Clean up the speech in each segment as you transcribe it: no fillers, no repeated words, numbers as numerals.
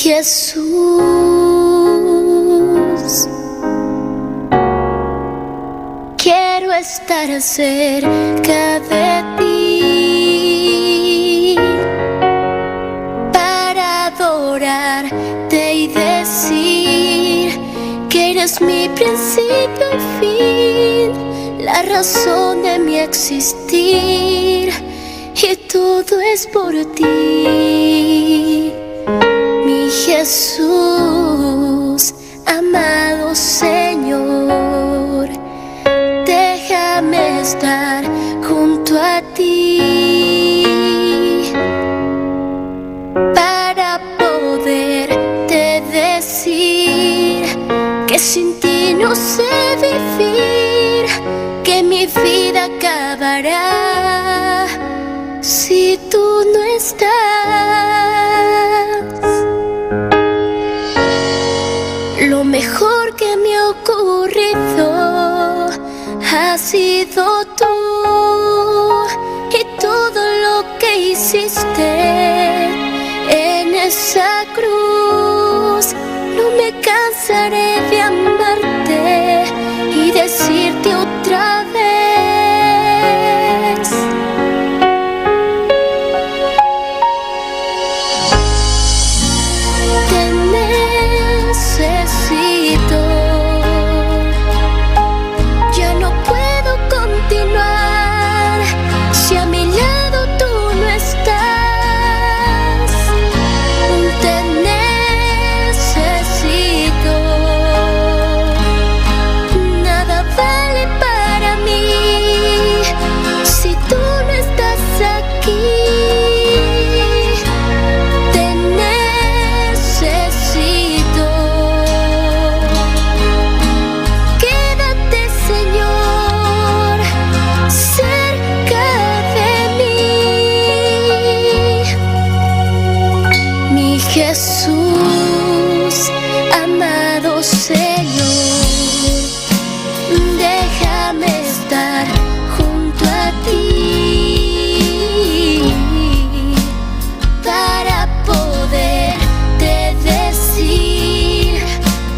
Jesús, quiero estar cerca de ti para adorarte y decir que eres mi principio y fin, la razón de mi existir, y todo es por ti. Mi Jesús, amado Señor, déjame estar junto a ti para poderte decir que sin ti no sé vivir, que mi vida acabará si tú no estás. Lo mejor que me ha ocurrido ha sido tú, y todo lo que hiciste en esa cruz. No me cansaré de amarte y decirte otra vez: Jesús, amado Señor, déjame estar junto a ti para poderte decir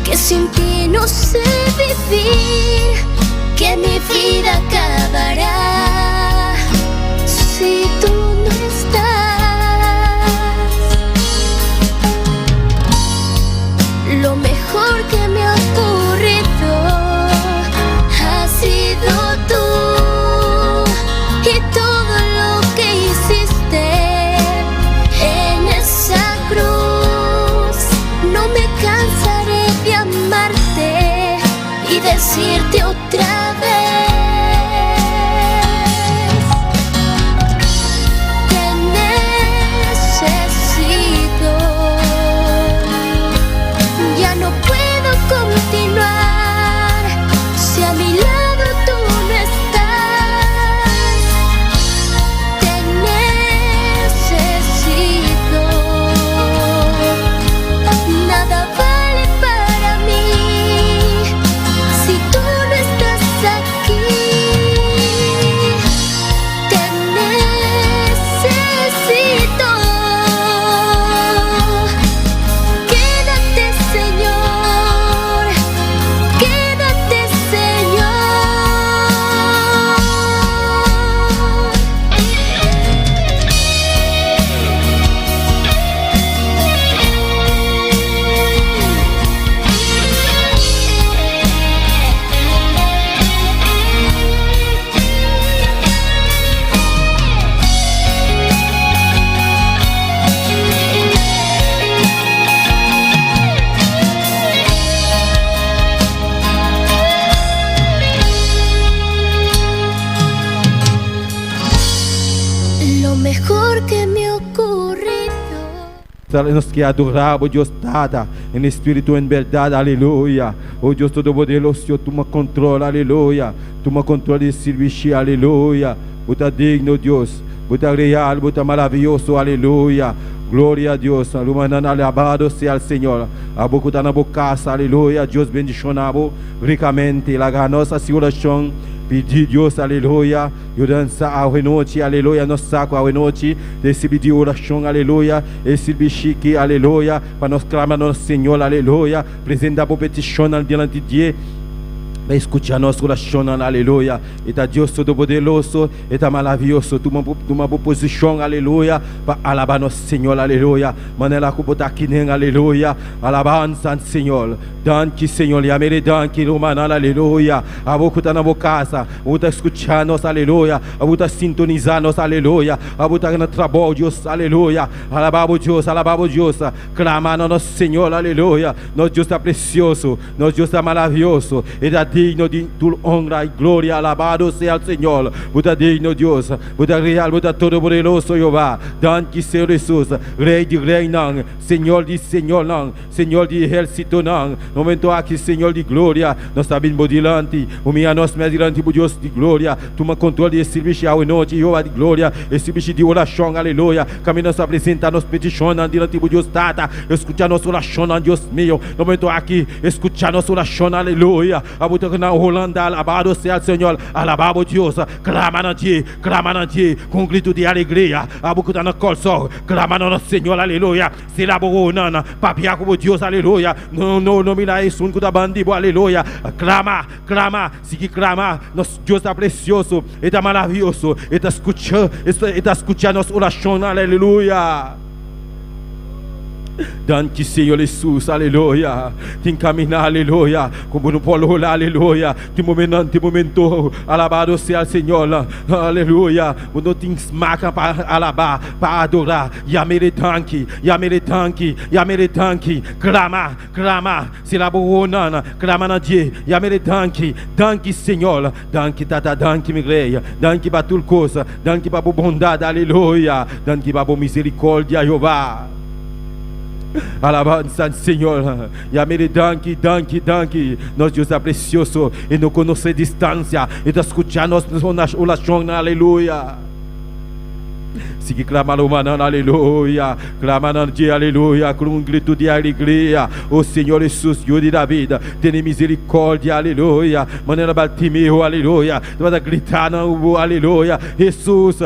que sin ti no sé vivir, que mi vida acabará si tú no estás. Lo mejor que me ha ocurrido ha sido tú, y todo lo que hiciste en esa cruz. No me cansaré de amarte y decirte otra vez: continuar si a mi lado tú no estás. Te necesito, nada vale para mí si tú no estás aquí. Te necesito. Quédate, Señor. Lo mejor que me ha ocurrido. Nos que adorar, oh Deus, nada, em espírito, em verdade, aleluia. Oh Deus Todo-Poderoso, Senhor, toma controle, aleluia. Toma controle de serviço, aleluia. Bota digno, Deus. Bota real, bota maravilhoso, aleluia. Gloria a Dios. Alabado sea el Señor. A beaucoup dans vos casa, aleluya. Dios bendicionado ricamente. La ganosa oração. Pedir Deus, aleluia. Eu dançar a noite, aleluia. Nós saco a noite. Receber de oração, aleluia. Receber chique, aleluia. Para nós clamar nosso Senhor, aleluia. Apresentar por petição diante de Deus. Escucha nossa oração, aleluia. Eta Deus todo-poderoso, eta maravilhoso. Toma posição, aleluia. Para alabar nosso Senhor, aleluia. Manela que botar aqui, aleluia. Alabança, Senhor. Danke, Senhor. E amere danke, romana, aleluia. A boca está na boca casa. A boca escuchar nós, aleluia. A boca sintonizar nós, aleluia. A boca na trabalho, Deus, aleluia. Alabamos Deus, alabamos Deus. Clamar nosso Senhor, aleluia. Nosso Deus está precioso. Nosso Deus está maravilhoso. Eta digno de tu honra y gloria, alabado sea el Señor. Buda digno Dios, Buda real, Buda todo-poderoso Jehová. Danke Senhor Jesus, Rei de Rei não, Senhor de Senhor não, Senhor de exército não. No momento aqui, Senhor de glória, nós sabemos dilante, humilha nós mais dilante por Deus de glória. Toma controle desse bicho ao noite, Jehová de glória, esse bicho de oração, aleluia. Caminho nos apresenta, nos petições dilante por Deus Tata, escutar nossa oração, Deus meu. No momento aqui, escutar nossa oração, aleluia. Na Holanda, alabado sea o Senhor, alabado Deus, clama na Ti, com grito de alegria, a boca da nossa sol, clama no Senhor, aleluia, se la boronana, papia como Deus, aleluia, não me dá isso, da bandido, aleluia, clama, sigue clama, nosso Deus é precioso, é maravilhoso, é escuchar nossa oração, aleluia. Danke Senhor Jesus, aleluia. Tem caminhar, aleluia. Como no polo, aleluia. Tem momento, alabado seja o Senhor, aleluia. Quando tem marca para alabar, para adorar. Yamere danke. Clama. Se la boronana, clama na Deus. Yamere danke Senhor. Danke tata, danke meu rei. Danke para tudo coisa. Danke para bondade, aleluia. Danke para misericórdia, Jeová. Alabança, Senhor. E amém, danke. Nosso Deus é precioso e não conhece distância. E está escutando nossa oração, aleluia. Sigue clamando, aleluia. Clamando, aleluia. Com um grito de alegria. O Senhor Jesus, Deus da vida, tem misericórdia, aleluia. Maneira Bartimeu, aleluia. Vai gritar, aleluia. Jesus,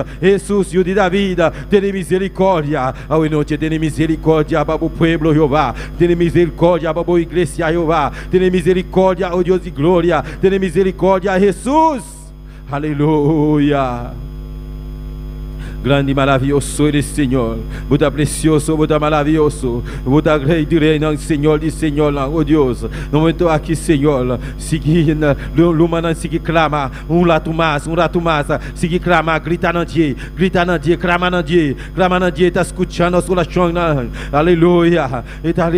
Deus da vida, tem misericórdia. A noite tem misericórdia para o povo, Jeová. Tem misericórdia para a igreja, Jeová. Tem misericórdia, oh Deus de glória. Tem misericórdia, Jesus. Aleluia. Grande e maravilhoso eres, Senhor. Buda precioso, Buda maravilhoso. Buda rei de rei, não, Senhor de Senhor, não, oh Deus. No momento aqui, Senhor, sigue, lumana, sigue clama, um rato mais, sigue clama, grita na Deus, clama na Deus, está escutando a oração, aleluia. Está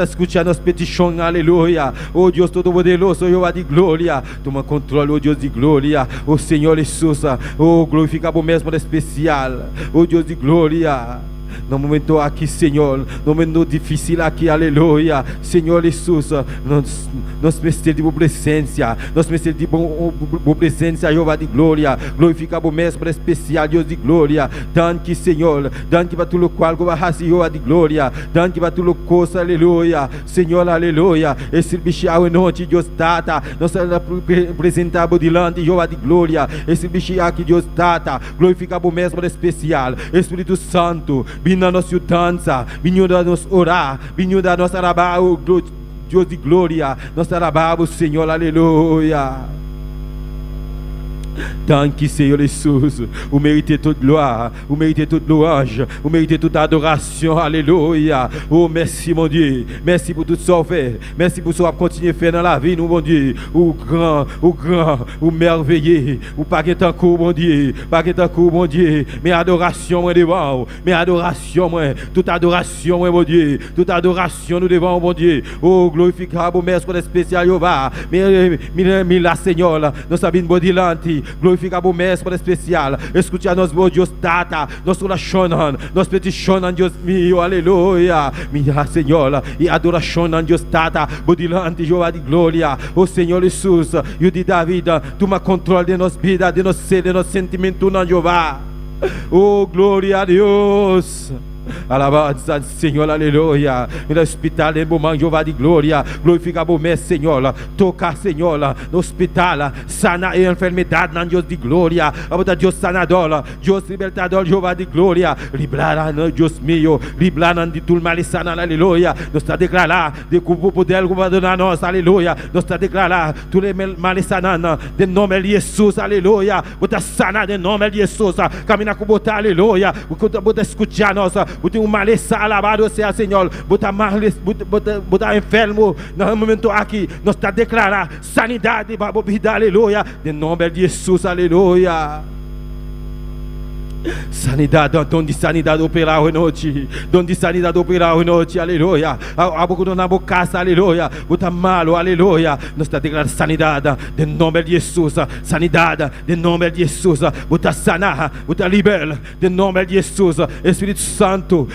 escutando as petições, aleluia. Oh Deus todo-poderoso, Jeová de glória. Toma controle, oh Deus de glória, oh Senhor Jesus. Oh, glorificar o mesmo especial. Oh, Deus de glória. No momento aqui, Senhor, no momento difícil aqui, aleluia. Senhor Jesus, nós precisamos de boa presença. Nós precisamos de boa presença, Jeová de glória. Glorificar o mesmo especial, Deus de glória. Danke, Senhor. Danke para tudo qual que vai fazer, Jeová de glória. Danke para tudo coisa, aleluia. Senhor, aleluia. Esse bicho à noite, Deus data. Nós apresentamos diante, Jeová de glória. Esse bicho aqui, Deus data. Glorificar o mesmo especial. Espírito Santo. Vinha nossa dança, vinha nos orar, vinha da nossa alabar, oh Deus de glória, nós alabamos, Senhor, aleluia. Danke, Senhor Jesus. O mérito é toute gloire, o mérito é toute louange, o mérito é toute adoration, aleluia. Oh, merci, mon Dieu. Merci pour tout ce que fait. Merci pour ce que continuer à faire dans la vie, nous, mon Dieu. O grand, o merveilleux, o paquetancourt, mon Dieu. Paquetancourt, mon Dieu. Mes adorations, moi, devant. Mes adorations, moi. Toute adoration, moi, mon Dieu. Toute adoration, nous devant, mon Dieu. Oh, glorificable, merci pour le spécial, Jehová. Mais la Seigneur, nous sabemos bodilante. Glorificar o mestre especial. Escute a nós, meu Deus, tata. Nós oracionamos, nós peticionamos, Deus meu, aleluia. Minha Senhora, e adoracionamos, Deus, tata. Bodilante, Jeová de glória. O Senhor Jesus, e o de David, toma controle de nossa vida, de nosso ser, de nosso sentimento, não, Jeová. Oh, gloria a Dios. Alabanza al Senhor, aleluia. No hospital, em momento, Jeová de glória. Glorifica o meu Senhor. Toca, Senhor, no hospital. Sana a enfermidade, na Deus de glória. Abota Deus sanador, Deus libertador, Jeová de glória. Librar, Deus meu. Librar de tudo mal e sana, aleluia. Nós está declarar de cubo poder governar nós, aleluia. Nós está declarar tudo mal e sana, de nome de Jesus, aleluia. Bota sana, de nome de Jesus. Camina com botar, aleluia. Bota escutar nós. Bota maleza, alabado seja Senhor. Bota enfermo. No momento aqui, nós está declarar sanidade para a vida, aleluia. De nome de Jesus, aleluia. Sanidade, dom de sanidade operar hoje noite. Dom de sanidade operar hoje noite, aleluia. A boca na boca, aleluia. Bota malo, aleluia. Nós está declarando sanidade, de nome de Jesus. Sanidade, de nome de Jesus. Bota sanar, bota libera, de nome de Jesus. Espírito Santo,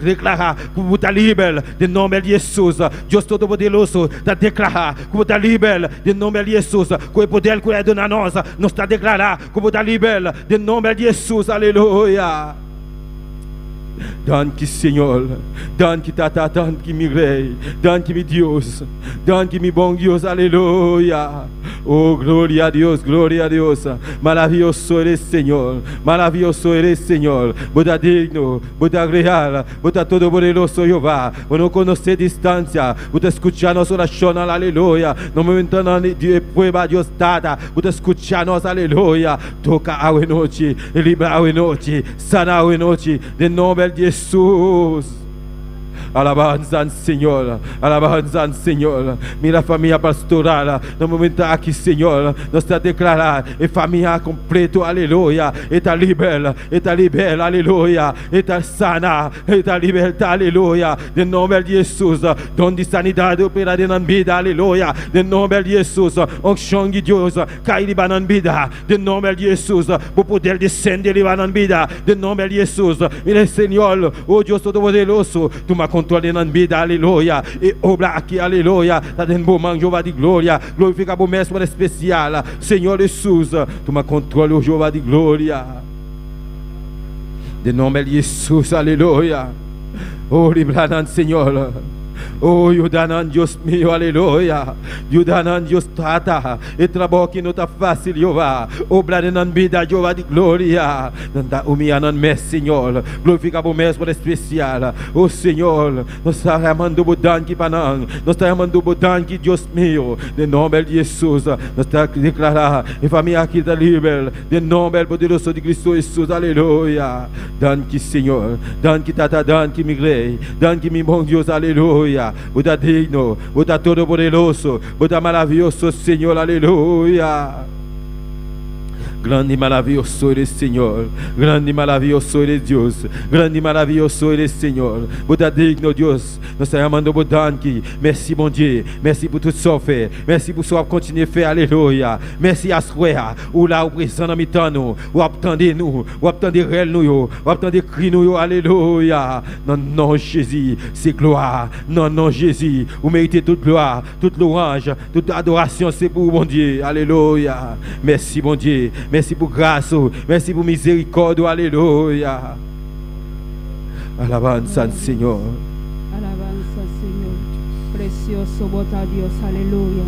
declarar, bota libera, de nome de Jesus. Deus Todo-Poderoso, está declarar, bota libera, de nome de Jesus. Com o poder que é dado a nós, nós está declarar, bota libera, de nome de Jesus, aleluia. Danke, Senhor. Danke, Tata. Danke, meu Rei. Danke, meu Deus. Danke, meu bom Deus. Aleluia. Oh, glória a Deus. Glória a Deus. Maravilhoso eres, Senhor. Maravilhoso eres, Senhor. Bota digno. Bota real. Bota todo poderoso, Jeová. Não conhecer distância. Bota escutar nossa oração. Aleluia. No momento de prueba, Deus Tata. Bota escutar nós. Aleluia. Toca a noite. Libra a noite. Sana a noite. De nome de Jesus. Alabanza al Senhor, alabanza al Senhor. Mira a família pastoral, no momento aqui, Senhor, nós está declarar, e família completa, aleluia, está libera, aleluia, está sana, está liberta, aleluia, de nome de Jesus, dom de sanidade opera na vida, aleluia, de nome de Jesus, unção de Deus, cai na vida, de nome de Jesus, o poder descende na vida, de nome de Jesus, mira, Senhor, oh Deus Todo-Poderoso, tu me controle na vida, aleluia, e obra aqui, aleluia, está dando bom momento, Jeová de glória, glorifica o mestre especial, Senhor Jesus, tu me controle, o Jeová de glória, de nome de Jesus, aleluia, oh, libra, Senhor. Oh, Yudanan Deus meu, aleluia. Yudanan Deus Tata. E trabalho que não está fácil, Jeová. Obra na vida, Jeová de glória. Não está humilhando, meu Senhor. Glorifica o mesmo especial. Oh, Senhor, nós estamos chamando o danque para nós. Nós estamos chamando o danque, Deus meu. De nome de Jesus. Nós estamos declarando. E família aqui está livre. De nome poderoso de Cristo Jesus, aleluia. Danque, Senhor. Danque, Tata, danque, meu Rei. Danque, meu bom Deus, aleluia. Buda digno, Buda todo-poderoso, Buda maravilhoso, Senhor, aleluia. Grande e maravilhoso eres, Senhor. Grande e maravilhoso eres, Deus. Grande e maravilhoso eres, Senhor. Buda digno, Deus. Nós estamos chamando o danque. Merci, mon Dieu. Merci por tudo que você fez. Merci por sua continuer a faire. Aleluia. Merci à soi. Ou là, o présent habitando. Ou attendez nous. Ou attendez réel nous. Ou attendez cri nous. Alléluia. Non, non, Jésus. C'est gloire. Non, non, Jésus. Vous méritez toute gloire, toute louange, toute adoration. C'est pour mon Dieu. Alléluia. Merci, mon Dieu. Merci pour grâce, merci pour miséricorde, alléluia. Alabanza, Senhor. Alabanza, Senhor. Precioso bota Deus, aleluia.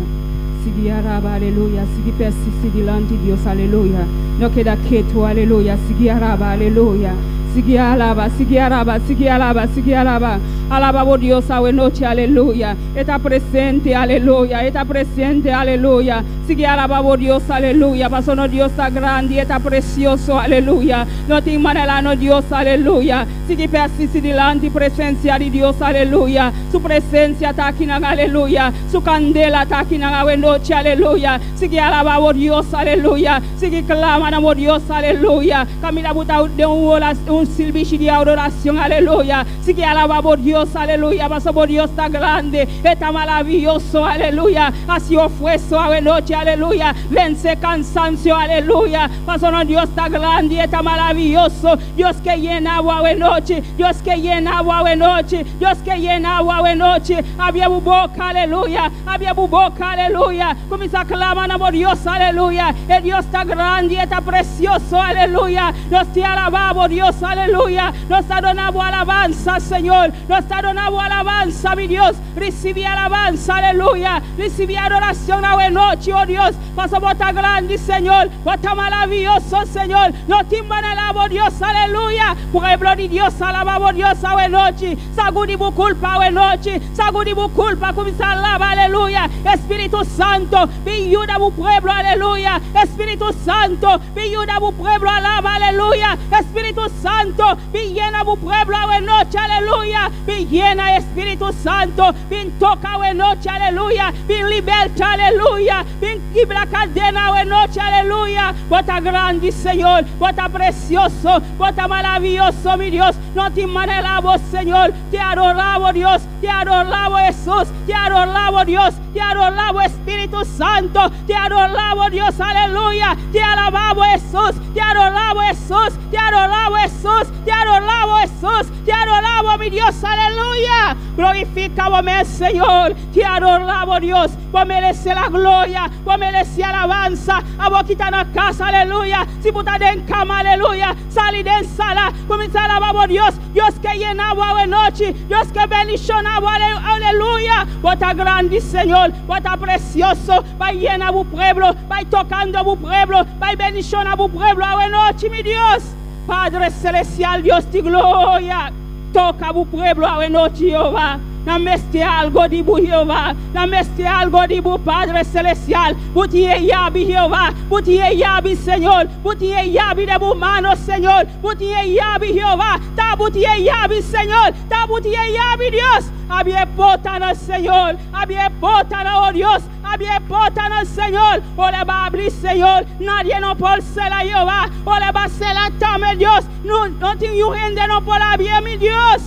Sigi araba, aleluia. Sigi persiste dilante Deus, aleluia. No queda quieto, aleluia. Sigi araba, aleluia. Sigi alaba, sigi araba, sigi alaba, sigi alaba. Alaba o Dios a noche, aleluya. Está presente, aleluya. Está presente, aleluya. Sigue alaba o Dios, aleluya. Paso no Dios está grande, está precioso, aleluya. No te manera no Dios, aleluya. Sigue persiste delante presencia de Dios, aleluya. Su presencia está aquí, aleluya. Su candela está aquí, noche, aleluya. Sigue alaba o Dios, aleluya. Sigue clama o Dios, aleluya. Camina buta de un servicio de adoración, aleluya. Sigue alaba o Dios. Dios, aleluya. Pasamos, Dios está grande, está maravilloso, aleluya. Ha sido fuerza a noche, aleluya. Vence cansancio, aleluya. Pasamos, Dios está grande, está maravilloso. Dios que llena agua de noche, Dios que llena agua de noche, Dios que llena agua de noche. Había boca, aleluya. Había boca, aleluya. Comienza a clamar a Dios, aleluya. El Dios está grande, está precioso, aleluya. Nos te alabamos, Dios, aleluya. Nos ha donado alabanza, Señor. Nos ha donado alabanza, mi Dios. Recibí alabanza, aleluya. Recibí adoración a la noche, oh Dios. Paso bota grande, Señor. Bota maravilloso, Señor. No te alabo, Dios, aleluya. Pueblo de Dios, alabamos, Dios, a la noche. Sagudi bu culpa, a la noche. Sagudi bu culpa, comienza a alabar, aleluya. Espíritu Santo, ayuda a tu pueblo, aleluya. Espíritu Santo, ayuda a tu pueblo, alaba, aleluya. Espíritu Santo, llena a tu pueblo a la noche, aleluya. Llena, Espíritu Santo, ven toca a la noche, aleluya. Ven liberta, aleluya. Ven quebra cadena a la noche, aleluya. Bota grande, Señor, bota precioso, bota maravilloso, mi Dios. No te manelamos, Señor. Te adoramos, Dios. Te adoramos, Jesús. Te adoramos, Dios. Te adoramos, Espíritu Santo. Te adoramos, Dios, aleluya. Te alabamos, Jesús. Te adoramos, Jesús. Te adoramos, Jesús. Te adoramos, Jesús. Te adoramos, mi Dios, aleluya. Glorificamos, Señor. Te adoramos, Dios. Vos mereces la gloria. Vos mereces alabanza. A vos quitar la casa, aleluya. Si puta en cama, aleluya. Salí de sala. Comienza a alabar, Dios. Dios que llenaba la noche. Dios que bendicionaba, aleluya. Vos está grande, Señor. Vos está precioso. Va llena a tu pueblo. Va tocando a tu pueblo. Va bendicionar a tu pueblo a la noche, mi Dios. Padre celestial, Dios de gloria. Toca a tu pueblo a la noche, Jehová. Nameste algo de bu Jehová. Nameste algo de bu Padre celestial. Butie yabi Jehová. Butie yabi Señor. Butie yabi de bu mano, Señor. Butie yabi Jehová. Ta butie yabi Señor. Ta butie yabi Dios. Había potana, Señor. Había potana, oh Dios. Había potana, Señor. O le va a abrir, Señor. Nadie no puede ser la Jehová. O le va a ser la tame, Dios. No te gente no puede abrir, mi Dios.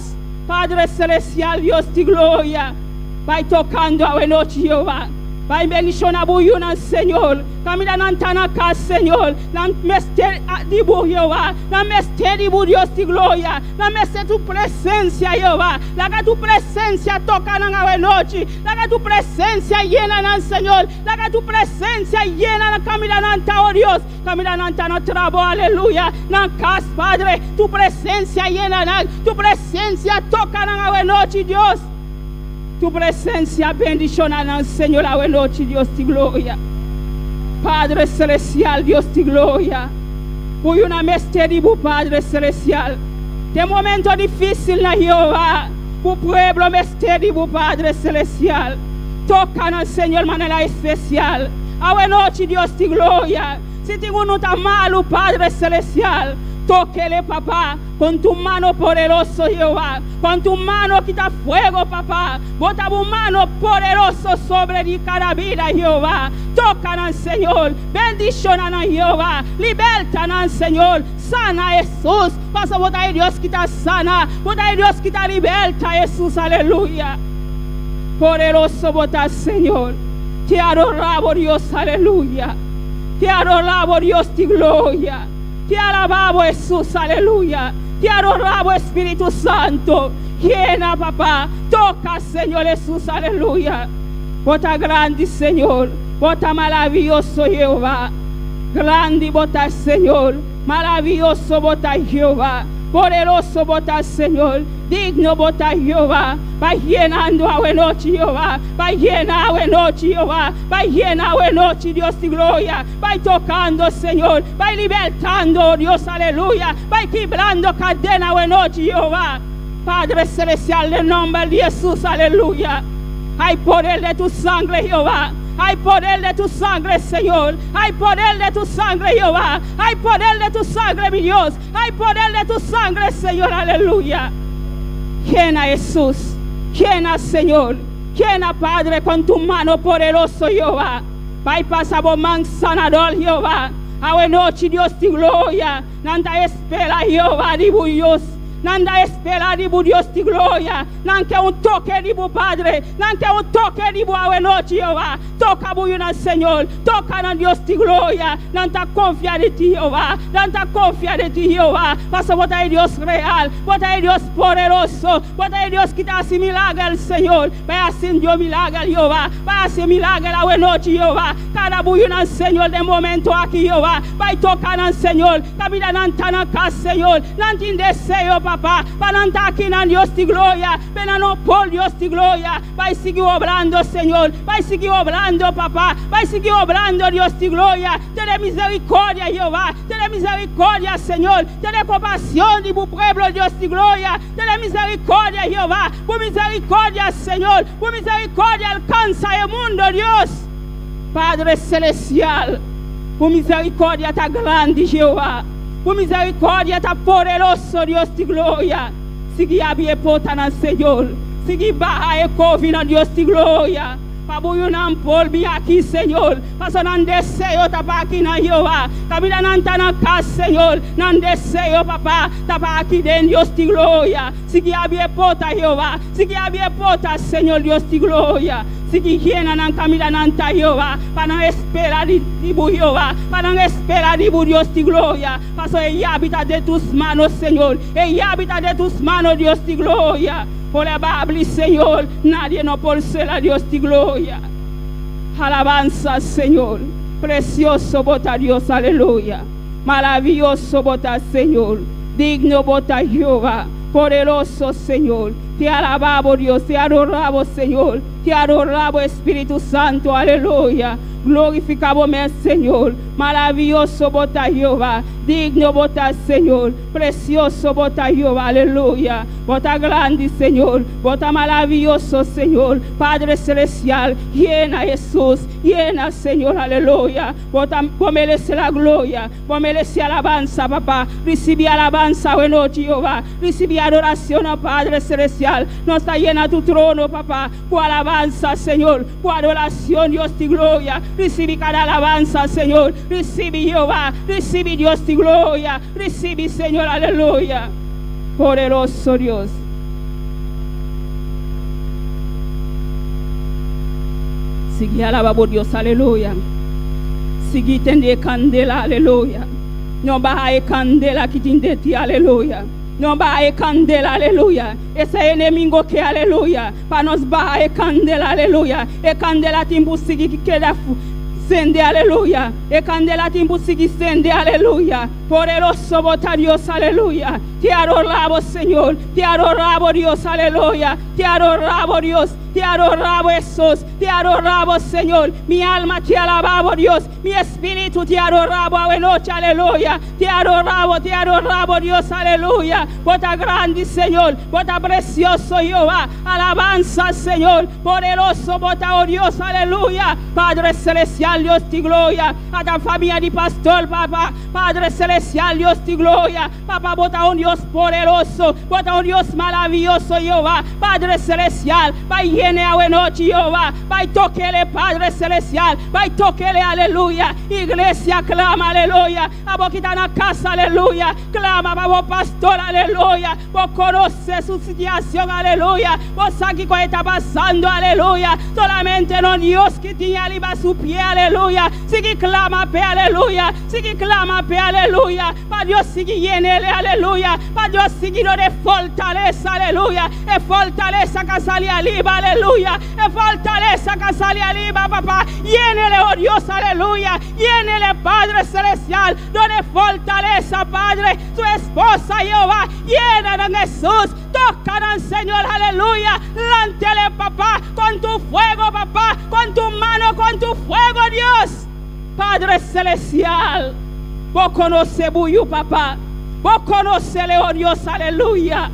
Padre celestial, Dios de gloria. Vai tocando a la noche, Jehová. Vai bendicionar a Señor. Camina nantana casa, Señor. La meste de bu Jehová. La meste de bu Dios de gloria. La meste tu presencia, Jehová. La que tu presencia toca a la noche. La que tu presencia llena, Señor. La que tu presencia llena, camina nanta, oh Dios. Camina nanta no trabo, aleluya. Na casa, Padre. Tu presencia llena, tu presencia toca a la noche, Dios. Tu presencia bendiciona, Señor, a la noche, Dios de gloria. Padre celestial, Dios de gloria. Voy una misterio, Padre celestial. De momento difícil, na Jehová. Tu pueblo misterio, Padre celestial. Toca, Señor, de manera especial. A la noche, Dios de gloria. Si tengo no está malo, Padre celestial. Tóquele, papá, con tu mano poderosa, Jehová. Con tu mano quita fuego, papá. Bota tu mano poderosa sobre cada vida, Jehová. Tócanos, Señor. Bendicionanos, Jehová. Libertanos, Señor. Sana, Jesús. Pasa, bota a Dios que está sana. Bota a Dios que está liberta, Jesús. Aleluya. Poderoso, bota, Señor. Te adoramos, Dios. Aleluya. Te adoramos, Dios de gloria. Te alabamos, Jesús, aleluya. Te adoramos, Espíritu Santo. Llena, papá. Toca, Señor Jesús, aleluya. Bota grande, Señor. Bota maravilloso, Jehová. Grande, bota, Señor. Maravilloso, bota, Jehová. Poderoso, bota, Señor. Digno, bota, Jehová. Va llenando a la noche, Jehová. Va llena a la noche, Jehová. Va llena a la noche, Dios de gloria. Va tocando, Señor. Va libertando, Dios, aleluya. Va quebrando cadena a la noche, Jehová. Padre celestial, en nombre de Jesús, aleluya. Hay poder de tu sangre, Jehová. Hay poder de tu sangre, Señor. Hay poder de tu sangre, Jehová. Hay poder de tu sangre, mi Dios. Hay poder de tu sangre, Señor, aleluya. Llena, Jesús. Llena, Señor. Llena, Padre, con tu mano poderosa, Jehová. Vai pasar por man sanador, Jehová. A la noche, Dios de gloria. Nanta espera, Jehová, de Dios. nanda espera di bu Dios di gloria, nanche un toque di bu Padre, nanche un toque di bu a noche, Jehová, toca bu una Señor, toca na Dios di gloria, nanta confía de ti, Jehová, nanta confía de ti, Jehová, pasa vos hay Dios real, vos hay Dios poderoso, vos hay Dios que te hace milagro al Señor, va a hacer Dios milagro, Jehová, va a hacer milagro a la noche, Jehová, cada bu una Señor de momento aquí, Jehová, va a tocar al Señor, camina nanta na casa, Señor, nanti deseo, papá, para nanta aquí na Dios di gloria, ven a no por Dios di gloria, va a seguir obrando, Señor, va a seguir obrando, papá, va a seguir obrando, Dios di gloria, ten misericordia, Jehová, ten misericordia, Señor, ten compasión de tu pueblo, Dios di gloria, ten misericordia, Jehová, por misericordia, Señor, por misericordia alcanza el mundo, Dios, Padre celestial, por misericordia está grande, Jehová, por misericordia está poderoso, Dios di gloria, sigue abrir porta na Señor, sigue baja e covina, Dios di gloria, pabuyo nan polbi aqui, Senhor, paso nan desejo tapa aqui na Jehová, camina nan na casa, Senhor, nan desejo, papá, tapa aqui dentro, Dios di gloria, sigue abrir porta, Jehová, sigue abrir porta, Senhor, Dios di gloria, sigue llena nan camina nan ta Jehová, para não esperar de bu Jehová, para não esperar de bu Dios di gloria, paso ella habita de tus manos, Senhor, ella habita de tus manos, Dios di gloria. Por la Biblia, Señor, nadie no puede ser a Dios de gloria. Alabanza, Señor. Precioso bota Dios, aleluya. Maravilloso bota, Señor. Digno bota Jehová. Poderoso, Señor. Te alabamos, Dios. Te adoramos, Señor. Te adoramos, Espíritu Santo, aleluya. Glorificamos, Señor. Maravilloso bota Jehová. Digno bota, Señor. Precioso bota Jehová, aleluya. Bota grande, Señor. Bota maravilloso, Señor. Padre celestial, llena Jesús. Llena, Señor, aleluya. Bota, vos mereces la gloria. Vos mereces alabanza, papá. Recibe alabanza, bueno, Jehová. Recibe adoración, Padre celestial. No está llena tu trono, papá. Por alabanza, Señor. Por adoración, Dios de gloria. Recibe cada alabanza, Señor. Recibe Jehová. Recibe Dios de gloria. Recibe, Señor, aleluya. Poderoso Dios. Sigue alabamos Dios, aleluya. Sigue tende candela, aleluya. No baja e candela que tende ti, aleluya. No baja e candela, aleluya. Ese enemigo que, aleluya, para nos baja e candela, aleluya. E candela timbu sigue que queda sende, aleluya. E candela timbu sigue sende, aleluya. Poderoso bota Dios, aleluya. Te adoramos, Señor. Te adoramos, Dios, aleluya. Te adoramos, Dios. Te adoramos, Jesús. Te adoramos, Señor. Mi alma te alabamos, Dios. Mi espíritu te adoramos a noche, aleluya. Te adoramos, Dios, aleluya. Bota grande, Señor. Bota precioso, Jehová. Alabanza, Señor. Poderoso, bota, oh Dios, aleluya. Padre celestial, Dios de gloria. A la familia de pastor, papá. Padre celestial, Dios de gloria. Papá, bota un Dios poderoso. Bota un Dios maravilloso, Jehová. Padre celestial. Vaya a noche, Jehová. Vai toquele, Padre celestial. Vai toquele, aleluya. Iglesia, clama, aleluya. A vos que está en la casa, aleluya. Clama para vos, pastor, aleluya. Vos conoce su situación, aleluya. Vos sabés qué está pasando, aleluya. Solamente no Dios que tiene arriba su pie, aleluya. Sigue clama, pe, aleluya. Sigue clama, pe, aleluya. Para Dios sigue llenele, aleluya. Para Dios sigue de fortaleza, aleluya. Es fortaleza que sale arriba, aleluya. Es fortaleza que sale arriba, papá. Llénele, oh Dios, aleluya. Llénele, Padre celestial. Donde fortaleza, Padre. Su esposa, Jehová. Llénele en Jesús. Tócala, Señor, aleluya. Lántele, papá, con tu fuego, papá. Con tu mano, con tu fuego, Dios. Padre celestial. Vos conoces Buyu, papá. Vos conocele, oh Dios, aleluya.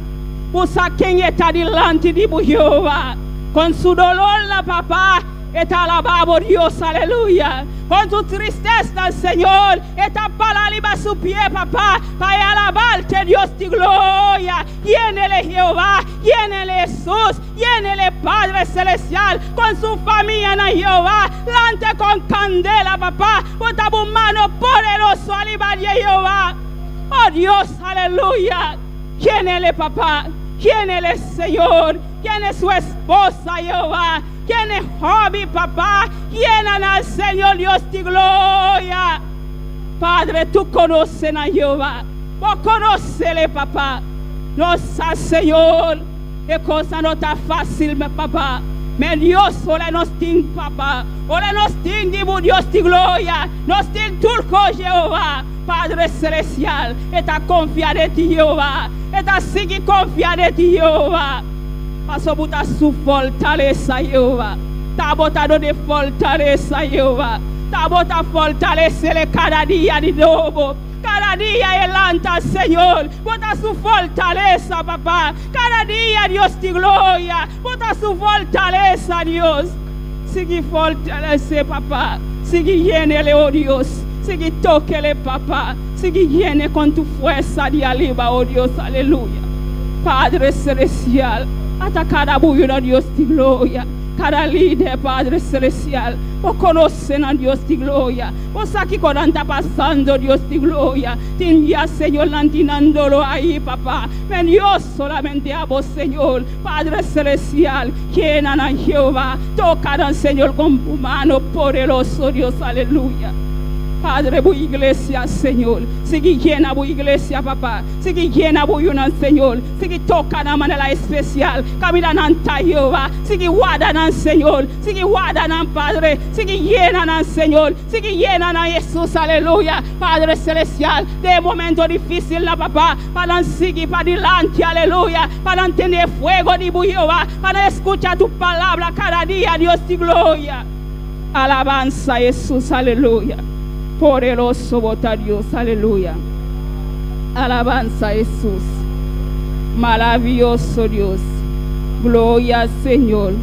Vos a quien está delante de Jehová. Con su dolor, la papá, está alabado Dios, aleluya. Con su tristeza, Señor, está para arriba su pie, papá, para alabarte, Dios de gloria. Llénele, Jehová, llénele, Jesús, llénele, Padre celestial, con su familia en Jehová. Lante con candela, papá, bota tu mano poderoso arriba de Jehová. Oh Dios, aleluya. ¿Quién es el papá? ¿Quién es el Señor? ¿Quién es su esposa, Jehová? ¿Quién es Job, papá? ¿Quién es el Señor Dios de gloria? Padre, tú conoces a Jehová. Vos conocele, papá. No sé, Señor. Es cosa no está fácil, mi papá. Me Dios, ora nos tiene, papá. Ora nos tiene, Dios de gloria. Nos tiene turco, Jehová. Padre celestial, está confiado en ti, Jehová. Está sigue confiado en ti, Jehová. Paso buta su fortaleza, Jehová. Está botado de fortaleza, Jehová. Está botado fortalecerle cada día de nuevo. Cada día adelanta, Señor. Bota su fortaleza, papá. Cada día, Dios de gloria. Bota su fortaleza, Dios. Sigue fortalece, papá. Sigue llénele, oh Dios. Sigue tóquele, papá. Sigue llene con tu fuerza de arriba, oh Dios. Aleluya. Padre celestial. Hasta cada bullo, Dios de gloria. Cada líder, Padre celestial. Vos conocen a Dios de gloria. Vos aquí cuando está pasando, Dios de gloria. Tenía, Señor, lantinándolo ahí, papá. Ven Dios solamente a vos, Señor. Padre celestial. Quien a Jehová. Tocarán, Señor, con tu mano poderoso, Dios. Aleluya. Padre, bu iglesia, Señor. Sigue llena bu iglesia, papá. Sigue llena bu una, Señor. Sigue toca de manera especial. Camina anta Jehová. Sigue guardan, Señor. Sigue guardan, Padre. Sigue llena, Señor. Sigue llena, Jesús, aleluya. Padre celestial. De momento difícil, la papá. Para seguir para adelante, aleluya. Para tener fuego de bu Jehová. Para escuchar tu palabra cada día, Dios de gloria. Alabanza, Jesús, aleluya. Poderoso vota Dios, aleluya. Alabanza Jesús. Maravilloso Dios. Gloria Señor.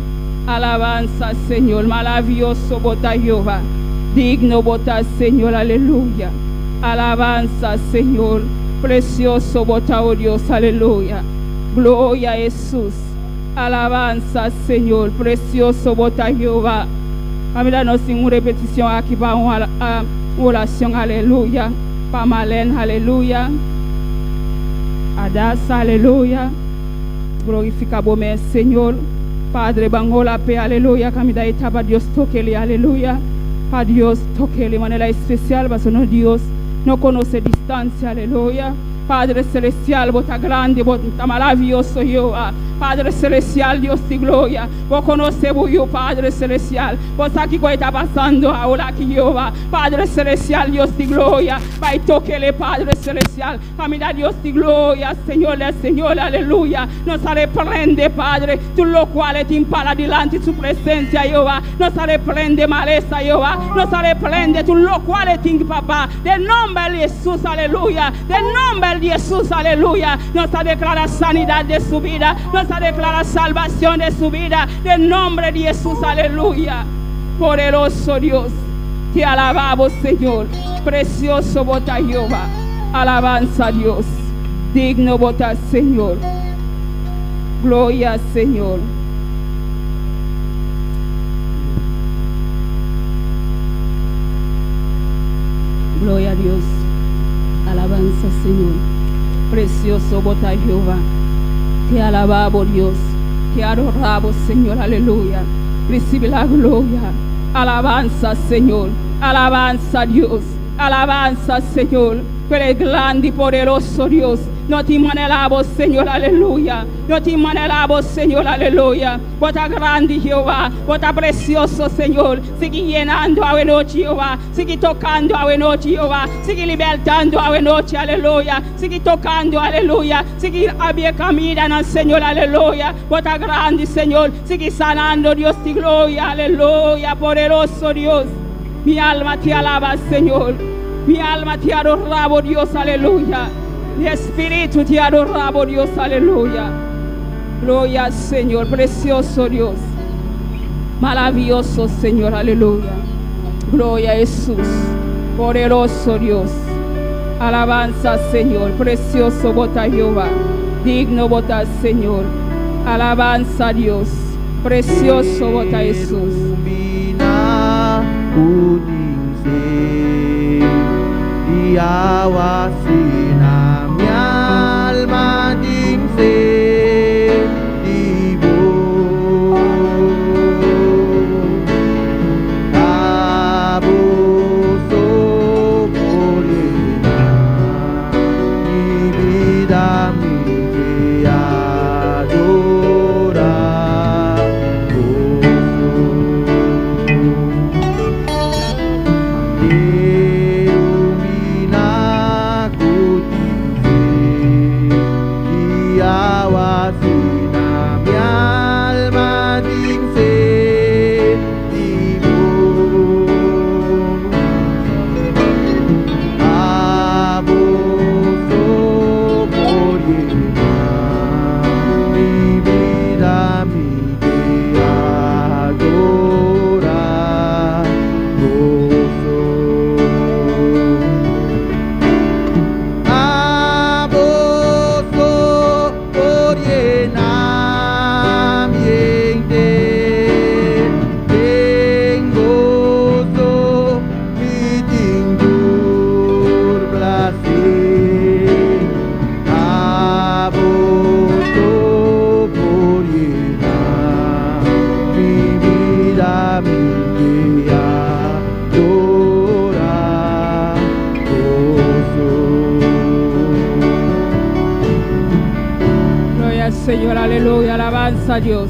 Alabanza Señor. Maravilloso vota Jehová. Digno vota Señor, aleluya. Alabanza Señor. Precioso vota oh Dios, aleluya. Gloria Jesús. Alabanza Señor. Precioso vota Jehová. Amíranos sin una repetición aquí para una oración, aleluya. Para Marlene, aleluya. Adasa, aleluya. Glorifica vos, Señor. Padre, bango la pe, aleluya. Camida etapa, Dios toquele, aleluya. Para Dios toquele de manera especial, porque no Dios no conoce distancia, aleluya. Padre celestial, vos está grande, vos está maravilloso, Jehová. Padre celestial, Dios de gloria. Vos conoces, yo, Padre celestial. Vos aquí que está pasando ahora aquí, Jehová. Padre celestial, Dios de gloria. Vai toquele, Padre celestial. Camina, Dios de gloria, Señor, aleluya. Nos reprende, Padre, tú lo cual te impara delante su presencia, Jehová. Nos reprende maleza, Jehová. Nos reprende tú lo cual te papá. Del nombre de Jesús, aleluya. Del nombre de Jesús, aleluya. Nos declara sanidad de su vida. Nos declara salvación de su vida. Del nombre de Jesús, aleluya. Poderoso Dios, te alabamos, Señor. Precioso vota Jehová. Alabanza a Dios. Digno vota Señor. Gloria, Señor. Gloria a Dios. Alabanza, Señor. Precioso vota Jehová. Te alabamos, Dios. Te adoramos, Señor. Aleluya. Recibe la gloria. Alabanza, Señor. Alabanza, Dios. Alabanza, Señor. Pero el grande y poderoso Dios. No te manelamos, Señor, aleluya. No te manelamos, Señor, aleluya. Bota grande, Jehová. Bota precioso, Señor. Sigue llenando a noche, Jehová. Sigue tocando a noche, Jehová. Sigue libertando a noche, aleluya. Sigue tocando, aleluya. Sigue abierto camino, Señor, aleluya. Bota grande, Señor. Sigue sanando, Dios de gloria, aleluya. Poderoso Dios. Mi alma te alaba, Señor. Mi alma te adoraba, Dios, aleluya. Mi espíritu te adoraba, Dios, aleluya. Gloria al Señor, precioso Dios. Maravilloso Señor, aleluya. Gloria a Jesús, poderoso Dios. Alabanza, Señor, precioso vota Jehová. Digno vota Señor. Alabanza a Dios, precioso vota Jesús. Diawasi na mi alma di Señor, aleluya, alabanza a Dios.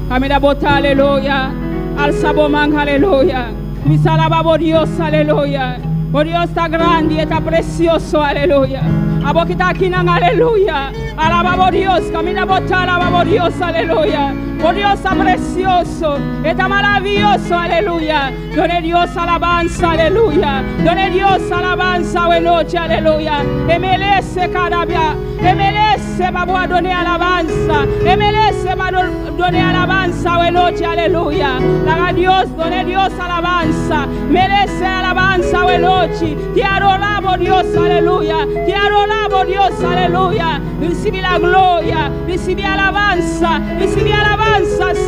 Camina bota, aleluya, al sabomán, aleluya. Mis alabamos Dios, aleluya. Oh Dios está grande y está precioso, aleluya. A que está aquí, aleluya. Alabamos Dios, camina bota, alabamos Dios, aleluya. Oh Dios está precioso, está maravilloso, aleluya. Done Dios alabanza, aleluya. Done Dios alabanza, buena noche, aleluya. MLS carabia, MLS vamos a donar alabanza, MLS va a donar alabanza, buena noche, aleluya. Daga Dios, done Dios alabanza, merece alabanza, buena noche. Te adoramos Dios, aleluya. Te adoramos Dios, aleluya. Recibe la gloria, recibe alabanza,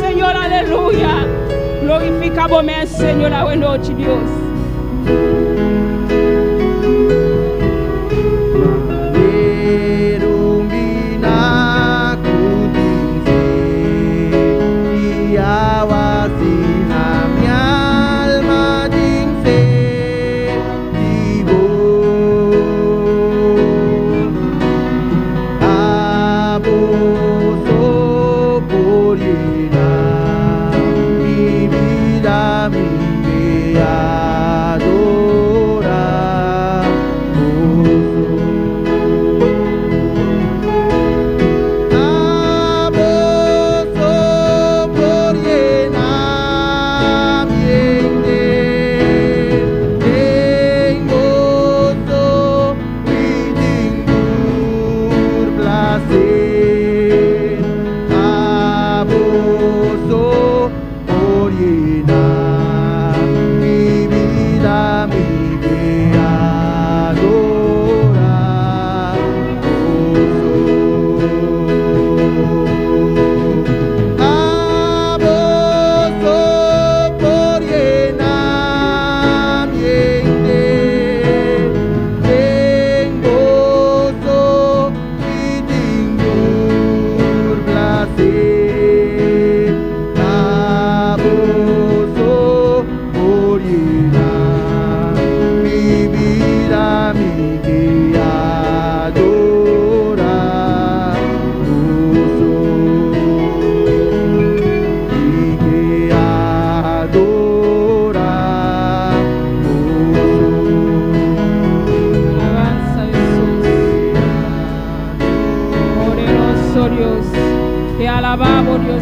Señor, aleluya. Glorificamos, Señor, a buena noche, Dios.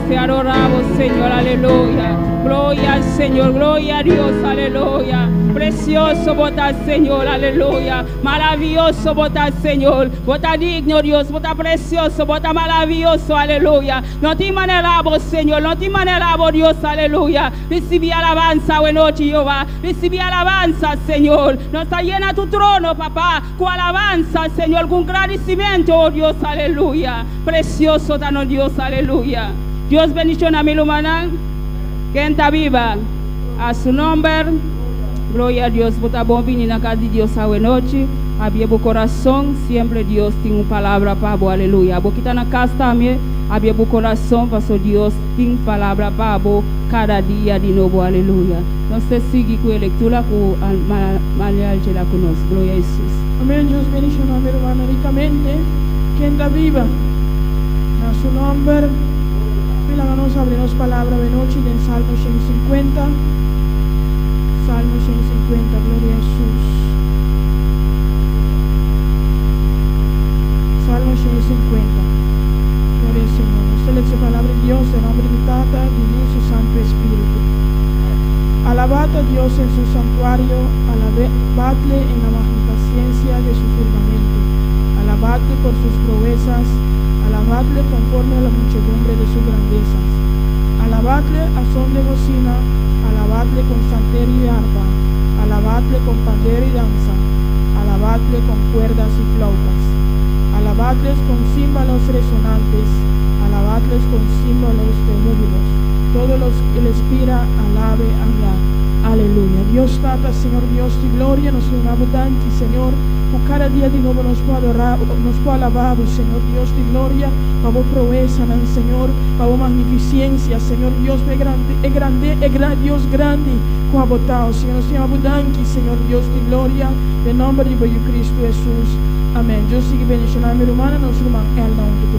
Te adoramos, Señor, aleluya. Gloria al Señor, gloria a Dios, aleluya. Precioso vota Señor, aleluya. Maravilloso vota Señor. Vota digno Dios, vota precioso, vota maravilloso, aleluya. No te manelamos, Señor, no te manelamos, Dios, aleluya. Recibí alabanza, buena noche, Jehová. Recibí alabanza, Señor. Nos está llena tu trono, papá, con alabanza, Señor, con agradecimiento, oh Dios, aleluya. Precioso tan Dios, aleluya. Dios bendición a mi humana, que está viva, a su nombre, gloria a Dios, vota bom venir a casa de Dios a buena noche, abrir tu corazón, siempre Dios tiene una palabra para vos, aleluya. Vos que está en la casa también, abrir tu corazón, porque Dios tiene palabra para vos cada día de nuevo, aleluya. Entonces sigue con la lectura con María Ángela con nosotros, gloria a Jesús. Amén, Dios bendición a mi hermano ricamente, que está viva, a su nombre. Vamos a abrirnos palabra de noche en Salmo 150. Salmo 150, gloria a Jesús. Salmo 150, gloria al Señor. Usted lee su palabra de Dios en nombre de Tata, de Dios y su Santo Espíritu. Alabad a Dios en su santuario, alabadle en la magnificencia de su firmamento, alabadle por sus proezas, alabadle conforme a la muchedumbre de sus grandezas, alabadle a son de bocina, alabadle con salterio y arpa, alabadle con pandero y danza, alabadle con cuerdas y flautas, alabadles con címbalos resonantes, alabadles con címbalos de júbilos, todos los que les pira, alabe, aleluya. Dios Tata, Señor Dios de gloria, nos es abundante, Señor. Cada día de nuevo nos puede adorar, nos puede alabar, Señor Dios de gloria, para vos proeza, Señor, para vos magnificencia, Señor Dios, Dios grande, con abotado, Señor, nos tiene abundante, Señor Dios de gloria, en nombre de Cristo Jesús. Amén. Yo sigo bendicionando a mi hermana, nos hermano, el nombre de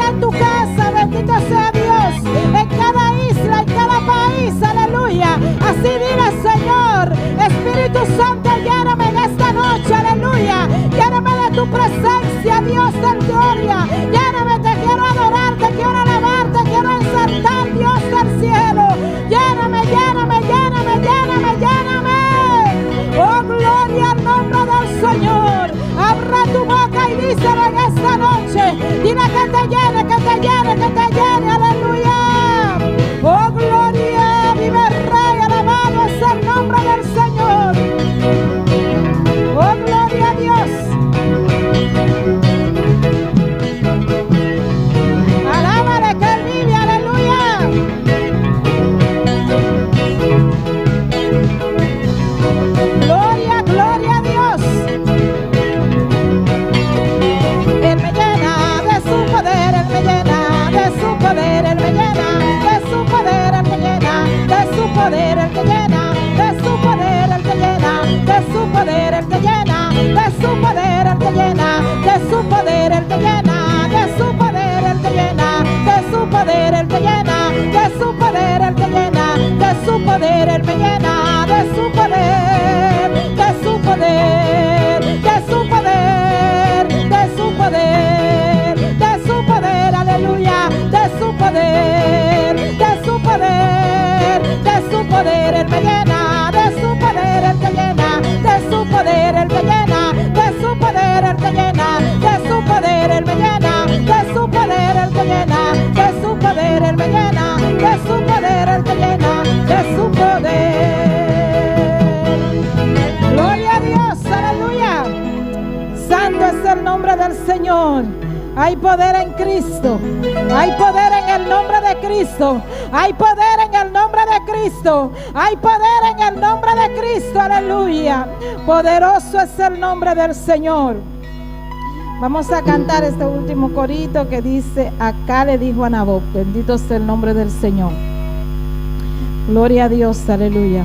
que te llene, aleluya. Oh, gloria, vive el Rey, alabado es el nombre del Señor. Oh, gloria a Dios. Alábale que Él vive, aleluya. Gloria, gloria a Dios. Él me llena de su poder, Él me llena de su poder, Él me llena de su poder, Él me llena de su poder, Él te llena de su poder, Él te llena de su poder, Él te llena de su poder, Él te llena de su poder, Él te llena de su poder, Él te llena de su poder, Él te llena de su poder, Él te llena de su poder, Él me llena de su poder, de su poder, de su poder, de su poder, de su poder, aleluya, de su poder, de su poder, de su poder, Él me llena de su poder, Él te llena de su poder, Él te llena de su poder, Él te llena de su poder, Él me llena de su poder, Él te llena de su poder, Él me llena de su poder, Él te llena de su poder. Gloria a Dios, aleluya. Santo es el nombre del Señor. Hay poder en Cristo. Hay poder en el nombre de Cristo. Hay poder en el nombre de Cristo. Hay poder en el nombre de Cristo. Aleluya. Poderoso es el nombre del Señor. Vamos a cantar este último corito que dice: acá le dijo a Nabot. Bendito sea el nombre del Señor. Gloria a Dios. Aleluya.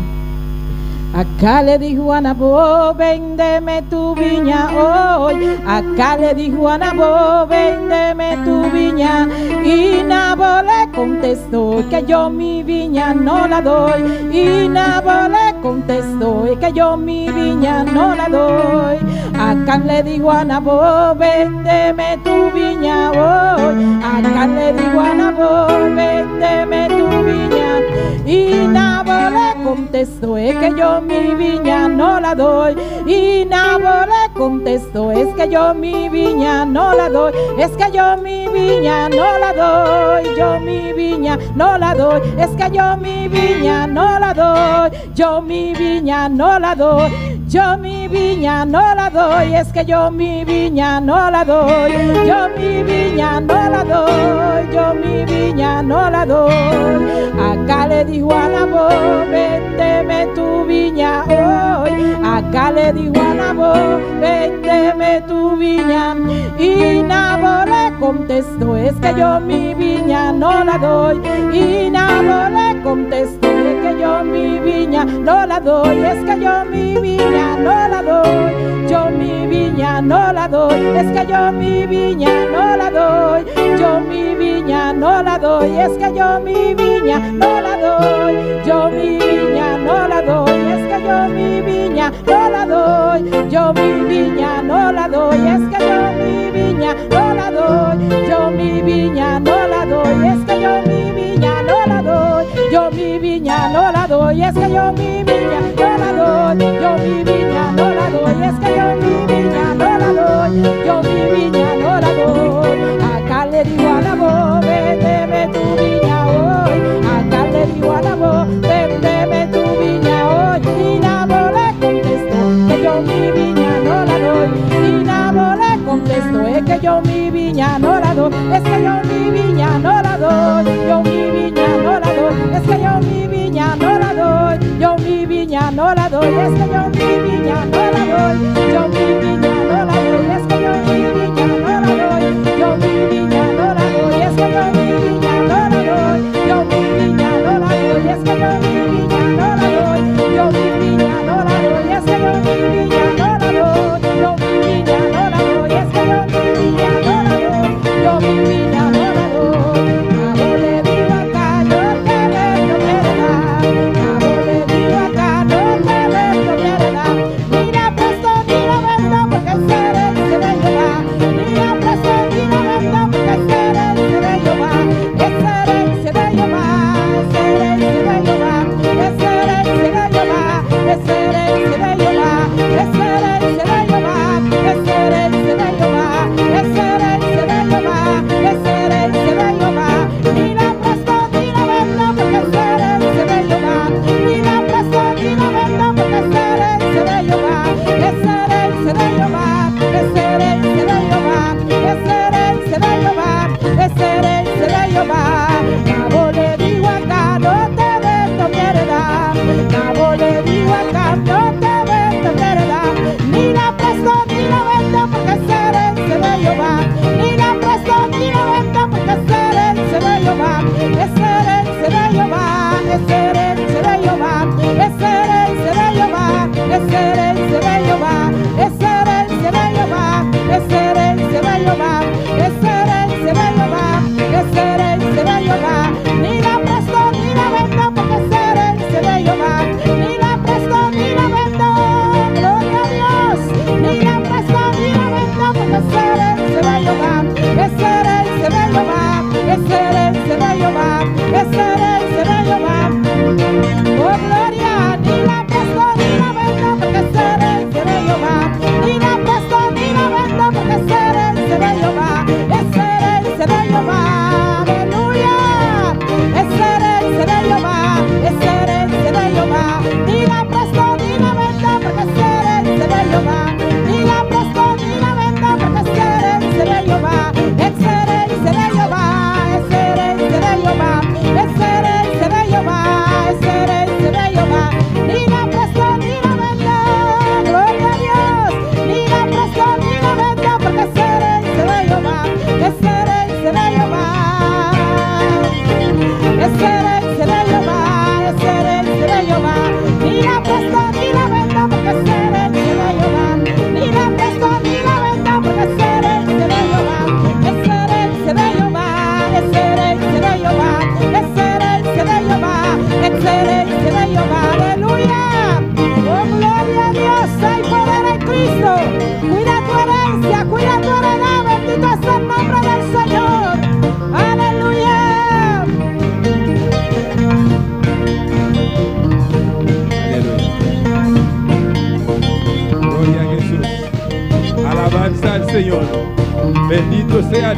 Acá le dijo a Nabot, véndeme tu viña hoy. Acá le dijo a Nabot, véndeme tu viña. Y Nabot le contestó que yo mi viña no la doy. Y Nabot le contestó que yo mi viña no la doy. Acá le dijo a Nabot, véndeme tu viña hoy. Acá le dijo a Nabot, véndeme tu viña. Y Nabot le contestó que yo mi viña no la doy. Y Nabot le contestó, es que yo mi viña no la doy. Es que yo mi viña no la doy. Yo mi viña no la doy. Es que yo mi viña no la doy. Yo mi viña no la doy. Yo mi viña no la doy. Es que yo mi viña no la doy. Yo mi viña no la doy. Yo mi viña no la doy. Acá le dijo a Nabot, véndeme tu viña hoy. Acá le dijo a Nabot, véndeme tu viña. Y Nabot le contestó, es que yo mi viña no la doy. Y Nabot le contestó, es que yo mi viña no la doy. Es que yo mi viña no la doy. Yo mi viña no la doy. Es que yo mi viña no la doy. Yo mi viña no la doy. Es que yo mi viña no la doy. Yo mi viña no la doy. Es que yo mi viña no la doy. Yo mi viña no la doy. Es que yo mi viña no la doy. Yo mi viña no la doy. Es que yo mi viña no la doy. Yo mi viña no la doy. Es que yo mi viña no la doy. Yo mi viña no la doy. Es que yo mi viña no la doy. Yo mi viña no la doy. Acá le digo a Nabot, véndeme tu viña hoy. Acá le digo a Nabot, véndeme tu viña hoy. Y Nabot le contestó que yo mi viña no la doy. Y Nabot le contestó es que yo mi viña no la doy. Es que yo mi viña no la doy. Yo mi viña no la doy. Es que yo mi viña no la doy. Yo mi viña no la doy. Es que yo mi viña no la doy. Yo mi viña no la doy. Es que yo mi viña no la doy. Yo mi viña no la doy. Es que yo mi viña no la doy. Yo mi viña no la doy. Es que yo mi viña no la doy. Yo mi viña no la doy. Es que yo mi viña no la doy. Yo mi viña no la doy. Es que yo mi viña no la doy. Yo mi viña no la doy. Nabot le digo acá, no te vendo mi heredad. Nabot le digo acá, no te vendo mi heredad. Mira, presto ni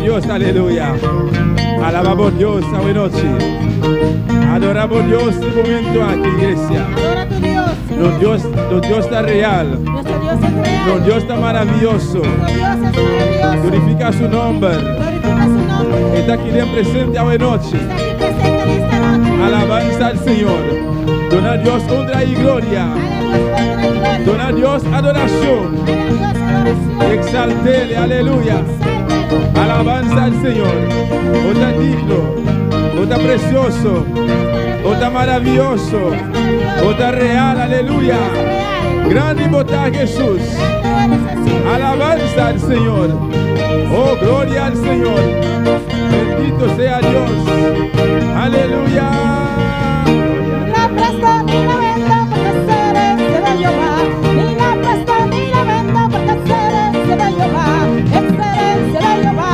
Dios, aleluya. Alabamos a Dios esta noche. Adoramos a Dios en este momento aquí, iglesia. Adora a tu Dios. Nuestro Dios está real. Nuestro Dios es real. Nuestro Dios está maravilloso. Nuestro Dios es maravilloso. Glorifica su nombre. Glorifica su nombre. Está aquí bien presente hoy noche. Está aquí presente en esta noche. Alabanza al Señor. Dona a Dios honra y gloria. Dona a Dios adoración. Exaltele, aleluya. Alabanza al Señor. Está digno. Está precioso. Está maravilloso. Está real, aleluya. Grande está Jesús. Alabanza al Señor. Oh, gloria al Señor. Bendito sea Dios. Aleluya. La presto ni la vendo porque seré de Jehová. Ni la presto ni la vendo porque seré de Jehová. Excelencia de Jehová.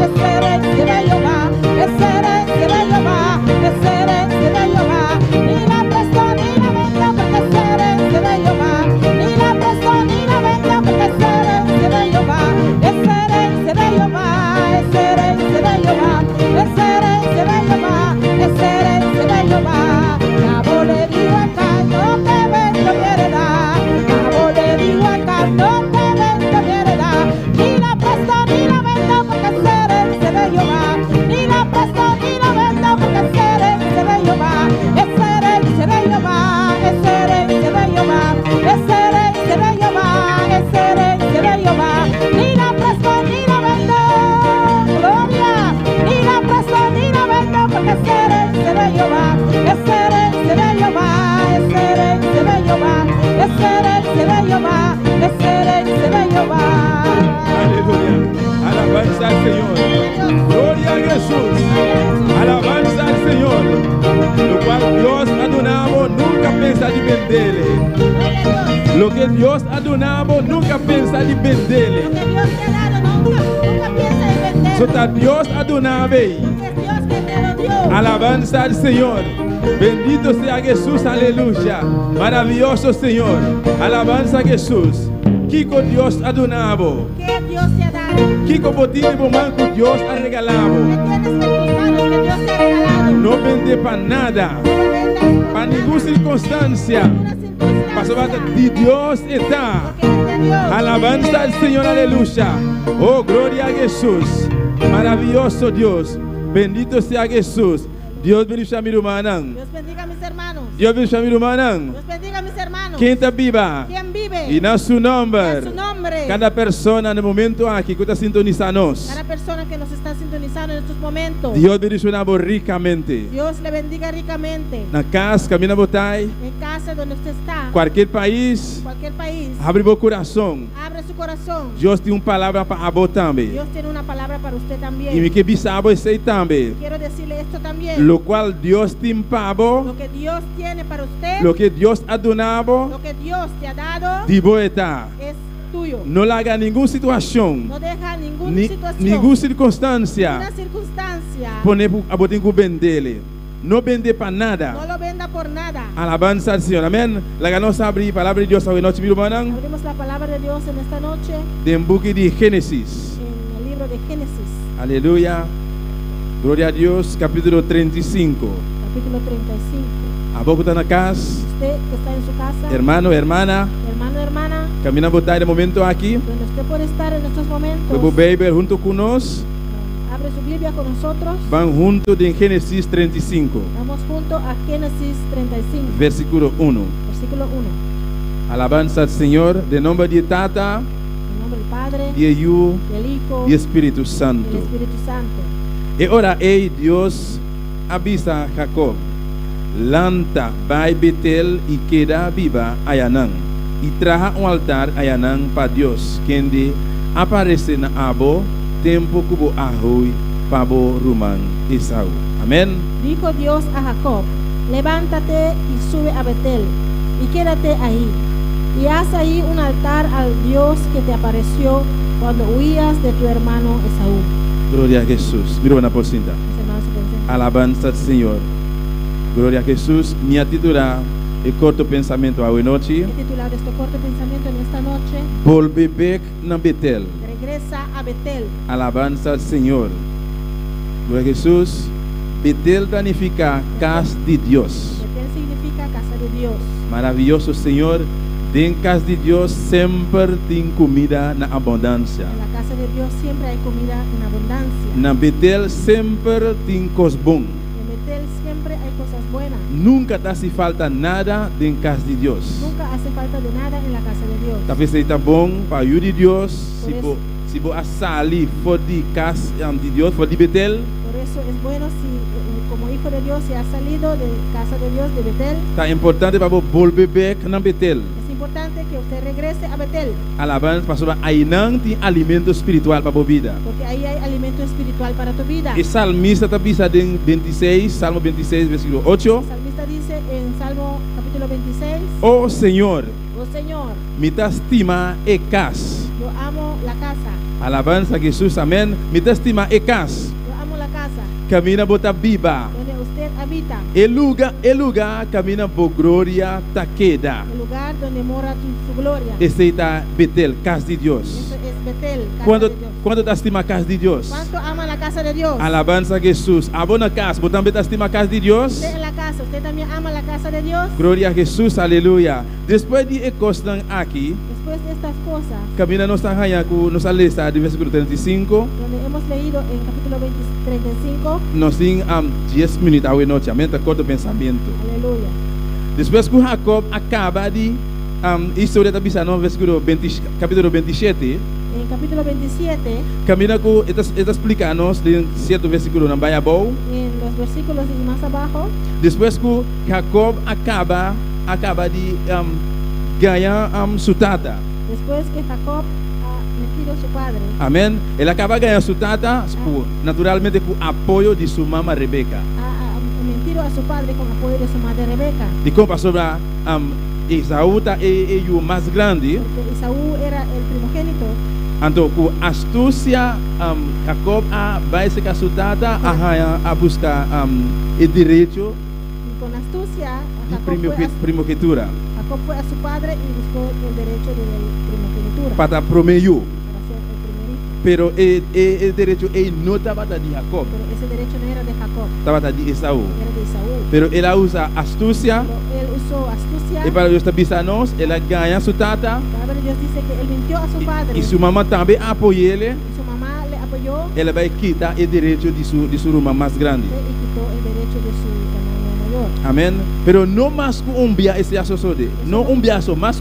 Excelencia de Jehová. Excelencia de Jehová. Excelencia de Jehová. Ni la presto ni la vendo porque seré de Jehová. Ni la presto ni la vendo porque seré de Jehová. Excelencia de Jehová. Excelencia de Jehová. Excelencia de Jehová. Excelencia de Jehová. Cabo le digo acá, no te vendo mi heredad. Cabo le digo acá, no te vendo mi heredad. Ni la presto ni la vendo porque excelencia de Jehová. Ni la presto ni la vendo porque excelencia de Jehová. Excelencia de Jehová. Excelencia de Jehová. Excelencia de Jehová. Excelencia de Jehová. Ni la presto ni la vendo. Gloria. Ni la presto ni la vendo porque excelencia de Jehová. Excelencia de Jehová. Excelencia de Jehová. Excelencia de Jehová. Excelencia de Jehová. Aleluya. Alabanza al Señor. Gloria a Jesús. Alabanza al Señor. Lo cual Dios adoramos nunca pensa de venderle. Lo que Dios adoramos nunca pensa de venderle. Lo que Dios te ha dado nunca piensa en venderlo. Sota Dios adoramos. Es Dios que te lo dio. Alabanza al Señor. Bendito sea Jesús, aleluya. Maravilloso Señor. Alabanza a Jesús. Kiko Dios adoramos. ¿Qué Dios te ha dado? Kiko botini bomanco Dios ha ¿Qué regalado. tienes en tus manos que Dios te ha regalado? No vende para nada. No lo vendas Para ninguna circunstancia. una circunstancia. Pasó de Dios está. Porque es de Dios. Alabanza al Señor, aleluya. Oh, gloria a Jesús. Maravilloso Dios. Bendito sea Jesús. Dios bendiga a mi hermana. Dios bendiga a mis hermanos. Dios bendiga a mi hermana. Dios bendiga a mis hermanos. Quem está viva? ¿Quién vive? E na seu En nome. su nombre. Cada persona no momento aqui que está sintonizando. Cada persona que nos está sintonizando en estos momentos. Dios bendiga ricamente. Dios le bendiga ricamente. Na casa, camina botai. En casa donde usted está. Qualquer país. Cualquier país. Abre o coração. Abre su corazón. Deus tem uma palavra para abo também. Dios tiene una palabra para usted también. E me que bisabo sei também. Quiero decirle esto también. Lo qual Deus tem para abo. Lo que Dios tiene para usted. Lo que Deus adonabo. Lo que Dios te ha dado. De boeta. Es tuyo. Não larga nenhuma situação. No deja ninguna Ni, situación. nenhuma circunstância. Ninguna circunstancia. Poner a botar com vendele. Não vender para nada. No lo venda por nada. Alabanza al Señor. Amén. La nos abrir palabra de Dios hoy noche, mi hermana. Abrimos la palabra de Dios en esta noche. De un buque de Génesis. En el libro de Génesis. Aleluya. Gloria a Dios. Capítulo 35. Capítulo 35. A boca está na casa. Usted que está en su casa. Hermano, hermana. Hermano, hermana. Camina a botar de momento aquí. Donde usted puede estar en estos momentos. Como Baby junto con nos. Abre su Biblia con nosotros. Van junto de Génesis 35. Vamos junto a Génesis 35. Versículo 1. Versículo 1. Alabanza al Señor. De nombre de Tata. En nombre del Padre. De Yu. Del Hijo. Y Espíritu Del Santo. Espíritu Santo. E ora ei Deus avisa a Jacob, lanta vai Betel e queda viva a Yanã, e traga altar a Yanã para Deus, quem de aparece na abo, tempo cubo arroi, pabo rumán Esaú. Amén. Dijo Dios a Jacob: levántate y sube a Betel y quédate ahí, y haz ahí un altar al Dios que te apareció cuando huías de tu hermano Esaú. Glória a Jesus. Mira una porcinta. Mis hermanos se presentan. Alabanza al Señor. Glória a Jesus. Minha titular e corto pensamento hoje noite. He titulado este corto pensamiento en esta noche: Volver back na Betel. de regresa a Betel. Alabanza al Señor. Gloria a Jesús. Betel significa casa de Dios. Betel significa casa de Dios. Maravilloso Señor. En casa de Dios siempre tem comida na abundância. En la casa de Dios siempre hay comida en abundancia. Na Betel sempre tem coisas bom. En Betel siempre hay cosas buenas. Nunca te hace falta nada en casa de Dios. Nunca hace falta de nada en la casa de Dios. Talvez seja bom para ayudar de Deus. Por Se você sair fora de casa de Deus, fora de Betel, Por eso es bueno si como hijo de Dios, si ha salido de casa de Dios, de Betel, está importante para você volver back na Betel. es importante que usted regrese a Betel, Alabanza, pastor, aí não tem alimento espiritual para a vida. porque ahí hay alimento espiritual para tu vida. E salmista está pensando em 26, Salmo 26, versículo 8. El salmista dice en Salmo capítulo 26, Oh Senhor, oh Señor, me te estima e casa. yo amo la casa, Alabanza a Jesús, amén. Me te estima e casa. yo amo la casa Camina bota viva. donde usted habita, El lugar camina por gloria taqueda. el lugar donde mora su gloria. Esse está Betel, casa de Deus. Eso es Betel, casa Quando de Dios. quando te estima a casa de Deus? ¿Cuánto ama la casa de Dios? Alabanza a Jesus. Abona casa, você também estima a casa de Deus? Usted en la casa, usted también ama la casa de Dios. Glória a Jesus, aleluia. Depois de encostar aqui, Después de estas cosas, camina nossa rainha com nossa lista de versículo 35. donde hemos leído en capítulo 35, Nós temos 10 minutos à noite, amém? Tá corto o pensamento. aleluya. Depois que Jacob acaba de história da Bisa, no versículo 20, capítulo 27, En capítulo 27, camina com está explicando-nos em certo versículo na Baiabou. en los versículos y más abajo, Depois que Jacob acaba de ganhar sutata. después que Jacob ha metido a su padre, Amém? Ele acaba ganhando sutata, naturalmente com apoio de sua mamã Rebeca. ha mentido a su padre con apoyo de su madre Rebeca, E como pastor Esaú é o mais grande, porque Esaú era el primogénito. então com astúcia Jacob vai se casutata a buscar o direito Y con astucia, de primogenitura Jacob fue a su padre y buscó el derecho de la primogenitura para prometer. para ser el primerito. Pero o direito não estava de Jacob, Pero ese derecho no era de Jacob, estava de Esaú. era de Esaú. Pero ele usa astúcia Pero él usó astucia. e para Deus avisar-nos, ela ganha sutata La palabra de Dios dice que él mintió a su padre e sua mamã também apoia ele. y su mamá le apoyó Ela vai quitar o direito de sua irmã mais grande. y quitó el derecho de su hermano mayor. Amém. Pero não mais que umbia esse assunto. Não umbia só, mais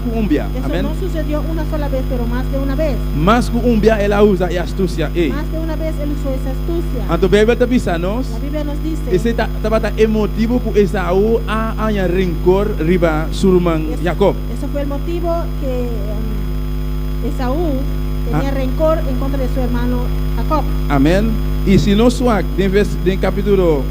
que umbia. Eso Amém. no sucedió una sola vez, pero más de una vez. Mais que umbia ela usa e astúcia. Más de una vez él usó esa astucia. Então a Bíblia está avisando-nos. La Biblia nos dice Esse estava emotivo que Esaú a rancor riba sua irmã Jacob. eso fue el motivo que Esaú tenía rencor en contra de su hermano Jacob. Amém. E se nós suak em capítulo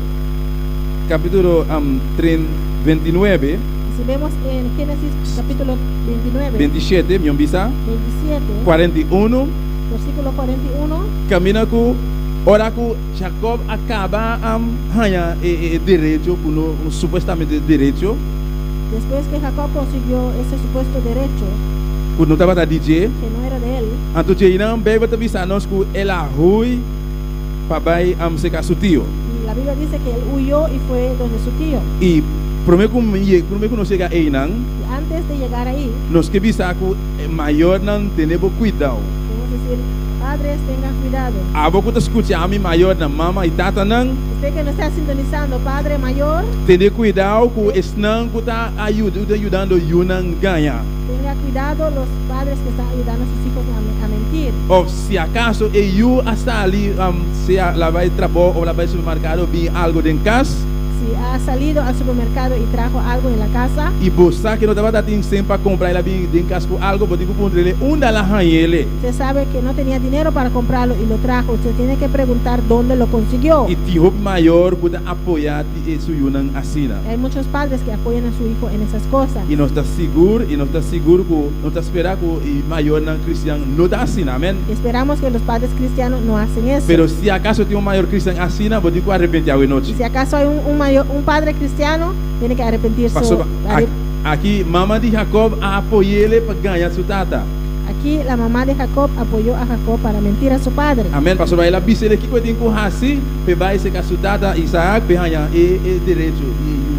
29, Si vemos en Génesis capítulo 29, 27, minha bisa, 27, 41, versículo 41, camina com ora que Jacob acaba ganhar direito, supostamente direito, después que Jacob consiguió ese supuesto derecho que não estava a dizer. que no era de él, Então, a Bíblia está avisando-nos que ela rui para se casar seu tio. y la Biblia dice que él huyó y fue donde su tío. E primeiro que nós chega aí, Y antes de llegar ahí, nós que avisar que maior não temos cuidado. debemos decir, padres, tengan cuidado. A boca te escuta a mim maior na mama e tata não Usted que no está sintonizando, padre mayor, ter cuidado com esse não que está ajudando o não ganhar. tenga cuidado los padres que están ayudando a sus hijos a mentir. Ou se acaso eu está ali se ela vai trabalhar ou ela vai ao supermercado vir algo dentro de casa Si ha salido al supermercado y trajo algo en la casa, e você que não estava dando tempo para comprar ela vir dentro de casa com algo, pode encontrar onde ela arranha ele. usted sabe que no tenía dinero para comprarlo y lo trajo. Usted tiene que preguntar dónde lo consiguió. E tio maior pode apoiar isso não assina. Hay muchos padres que apoyan a su hijo en esas cosas. E nós está seguro que não está esperando que o maior não cristiano não está assina, amém? Y esperamos que los padres cristianos no hacen eso. Pero se acaso tem maior cristiano assina, pode arrepender a Y noite. si acaso hay un padre cristiano, tiene que arrepentirse. Pastor, aqui mamãe de Jacob apoiou ele para ganhar sua tata. Aquí la mamá de Jacob apoyó a Jacob para mentir a su padre. Amém. Pastor, vai lá bisele que tem com hasi, pe vai se casutata Isaac, pe hanya e direito e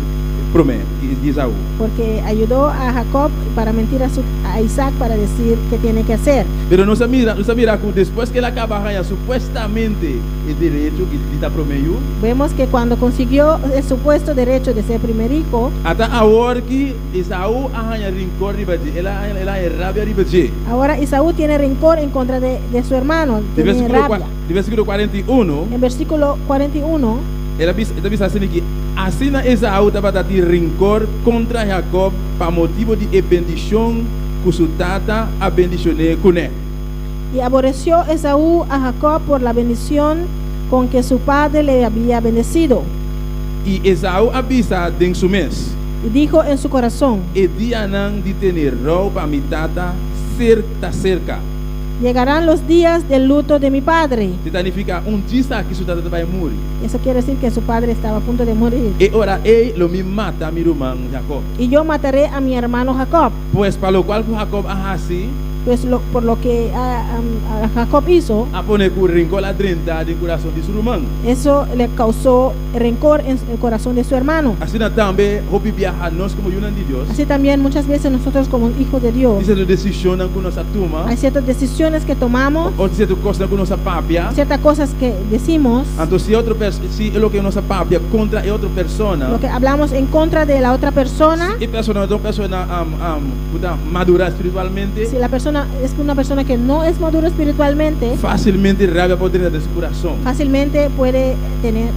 promete Isaú. Porque ayudó a Jacob para mentir a Isaac para decir qué tiene que hacer. Pero não sabia que depois que ele acaba hanya supuestamente e direito que está prometido, Vemos que cuando consiguió el supuesto derecho de ser primer hijo, até a hora que Isaú hanya rincor ribaji, ela é rabia ribaji. ahora Esaú tiene rencor en contra de su hermano, De tiene rabia. versículo 41, En versículo 41 ela diz assim que assim Esaú estava a ter rincor contra Jacob por motivo de bendição que sua tata a bendicionou com ele. y aborreció Esaú a Jacob por la bendición con que su padre le había bendecido. E Esaú avisa em seu mês, Y dijo en su corazón: e dia não de ter roupa mi tata cerca. llegarán los días del luto de mi padre. Significa dia que sua tata vai morrer. Eso quiere decir que su padre estaba a punto de morir. E ora lo me mata mi irmão Jacob. Y yo mataré a mi hermano Jacob. Pues para lo cual Jacob así, Pues por lo que Jacob hizo, a poner con rincón la drenta del corazón de su irmão. eso le causó rencor en el corazón de su hermano. Assim também, hopi viajar nós como de Deus. Así también muchas veces nosotros como hijos de Dios, Dice decisión que nós toma, hay ciertas decisiones que tomamos, ou dice coisa que nós papia. ciertas cosas que decimos, Então se lo que nós papia contra outra persona, lo que hablamos en contra de la otra persona. e persona madura espiritualmente, Si la persona es una persona que no es madura espiritualmente, facilmente rabia pode ter de seu coração. fácilmente puede tener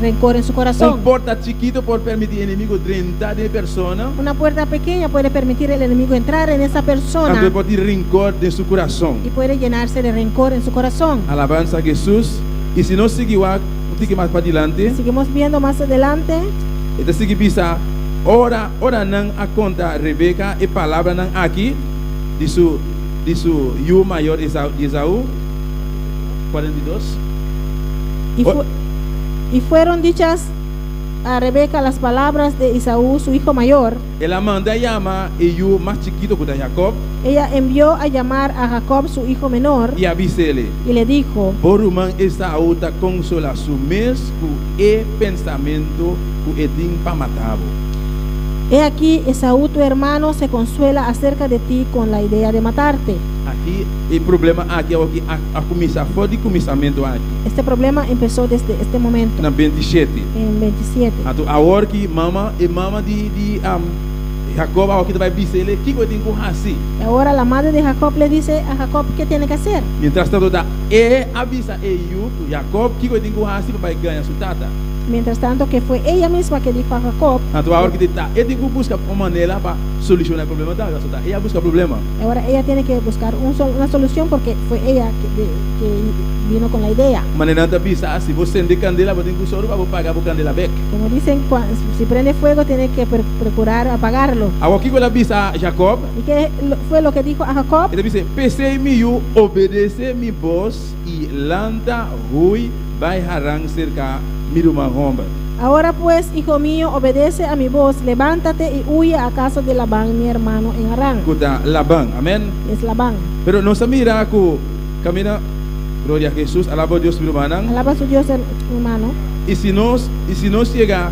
rencor en su Um corazón. porta chiquito por permitir inimigo drenta de persona, Una puerta pequeña puede permitir al enemigo entrar en esa persona também pode ter rancor de seu coração. y puede llenarse de rencor en su corazón. Alabanza a Jesus. E se não seguir um tique mais para adiante, Seguimos viendo más adelante. então seguir bisa ora não a conta Rebeca e palavra não aqui de su yu maior Esaú 42. Y fueron dichas a Rebeca las palabras de Esaú, su hijo mayor. Ela manda chamar e yu mais chiquito que Jacob Ella envió a llamar a Jacob, su hijo menor, e avisa ele. y le dijo: Por irmão Esaú tá consola su mês com e pensamento que etim para matá-lo. he aquí, Esaú tu hermano se consuela acerca de ti con la idea de matarte. Aqui o problema aqui é o que a começar fora de começamento aqui. Este problema empezó desde este momento, Na 27. en 27. Então a hora que mama de Jacob a que vai dizer ele que eu tenho que fazer. Y ahora la madre de Jacob le dice a Jacob qué tiene que hacer. Mientras tanto avisa Jacob que eu tenho que fazer para ganhar sua tata. Mientras tanto, que fue ella misma que dijo a Jacob. Então a hora que está, ele tem que buscar uma maneira para solucionar o problema da sua tata. Ela busca o problema. Ahora ella tiene que buscar una solución porque fue ella que vino con la idea. Maneira de pensar, se você acender candela, você tem que usar para pagar a candela back. Como dicen, si prende fuego tiene que procurar apagarlo. Agora que ela avisa Jacob, ¿Y qué fue lo que dijo a Jacob? ele diz: "Pensei meu obedecer mi voz e lanta rui vai harang cerca miruma romba." Ahora pues, hijo mío, obedece a mi voz, levántate y huye a casa de Labán, mi hermano, en Harán. Kuta Labán, amén. Es Labán. Pero no se mira que camina, gloria a Jesús, alaba a Dios, mi hermano. Alaba a su Dios, hermano. Y si nos llega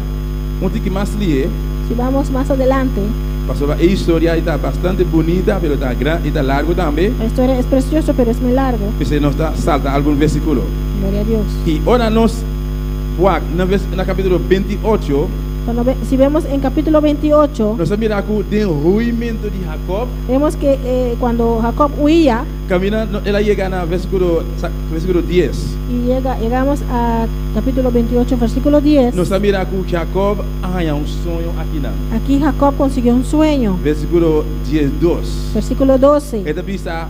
un tique más lié, Si vamos más adelante, pasó la historia está bastante bonita, pero está grande, está largo también. la historia es preciosa, pero es muy largo. Y se nos salta algún versículo. Gloria a Dios. Y ahora nos, en el capítulo 28, Si vemos en capítulo 28, nos mira que el huimiento de Jacob, vemos que cuando Jacob huía camina, él llega a versículo 10. y llegamos a capítulo 28, versículo 10, Nos mira que Jacob haya un sueño aquí. aquí Jacob consiguió un sueño. Versículo 10:2. Versículo 12, Esta pisa,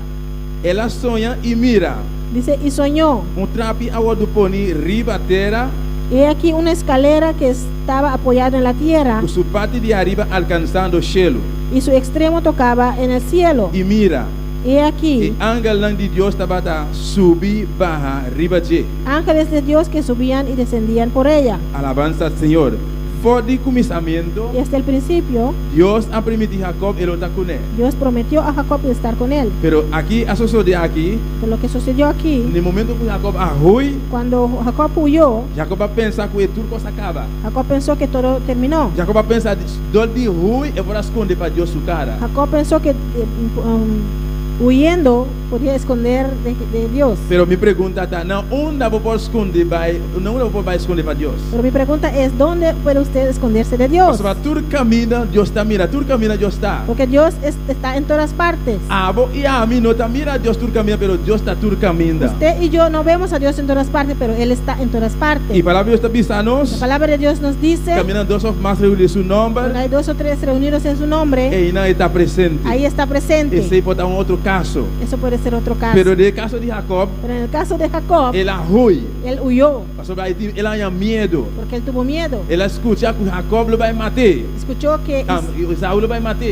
ela sonha e mira dice: y soñó, trapi agua do poni riba terra, y he aquí una escalera que estaba apoyada en la tierra com su parte de arriba alcançando o cielo. y su extremo tocaba en el cielo. E mira, Y he aquí ángel de Deus estava a subir barra riba de. ángeles de Dios que subían y descendían por ella. Alabanza al Senhor. Desde comienzo, Desde el principio, Dios ha permitido a Jacob el estar con él. Dios prometió a Jacob de estar con él. Pero aquí, a de aquí, Pero lo que sucedió aquí, en el momento que Jacob ahuy, cuando Jacob huyó, Jacob pensa que el turco se acaba. Jacob pensó que todo terminó. Jacob pensa, donde huy, eu vou esconder para Dios su cara. Jacob pensó que huyendo podía esconder de Dios. Pero mi pregunta está, ¿dónde vou esconder para Dios? Pero mi pregunta es, ¿dónde puede usted esconderse de Dios? Porque tú camina, Dios está mira, tú camina, Dios está. Porque Dios está en todas partes. Abo y a mí no está mira, Dios tú camina, pero Dios está tú camina. Usted y yo no vemos a Dios en todas partes, pero Él está en todas partes. Y palabra de Dios está La avisándonos, palabra de Dios nos dice, caminan dos o más reunidos en su cuando nombre, hay 2 o 3 reunidos en su nombre, y no está presente. ahí está presente. Ese puede ser un otro caso. Eso puede ser otro caso. Pero en el caso de Jacob, Pero en el caso de Jacob, él ahuy. él huyó Él haya miedo. porque él tuvo miedo. Él escucha que Jacob lo va a matar. Escuchó que Saúl lo va a matar.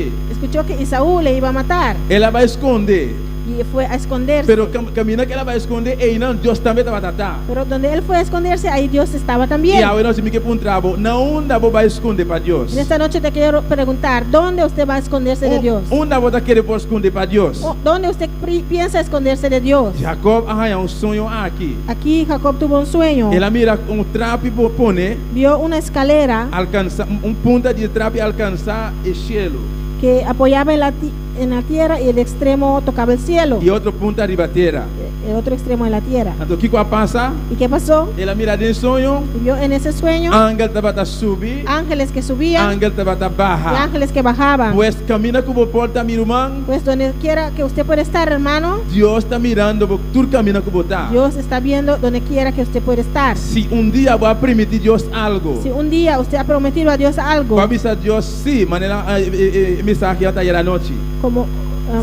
Esaú le iba a matar Él la va a esconder. y fue a esconderse. Pero camina que ela vai esconder, e não, Deus também estava tratando. Pero donde él fue a esconderse, ahí Dios estaba también. E agora nós temos que ir para um trabalho, não onde você vai esconder para Deus. En esta noche te quiero preguntar, ¿dónde usted va a esconderse de Dios? Onde você quer esconder para Deus? ¿Dónde usted piensa esconderse de Dios? Jacob arranha sonho aqui. Aquí Jacob tuvo un sueño. Ela mira trapo e pone, Vio una escalera alcança punta de trapo e alcançar o cielo. que apoyaba en la tierra y el extremo tocaba el cielo. E outro punta de terra. El otro extremo de la tierra. Então o que passa? ¿Y qué pasó? Ela mira de sonho, Y vio en ese sueño ángel estava subir, ángeles que subían ángel estava y bajar. ángeles que bajaban. Pues camina como porta, mi irmão. Pues donde quiera que usted pueda estar, hermano, Deus está mirando, tu camina como está. Dios está viendo donde quiera que usted pueda estar. Si un día va a permitir Dios algo, Si un día usted ha prometido a Dios algo, va a avisar Dios, sí, manera mensaje hasta ayer anoche. como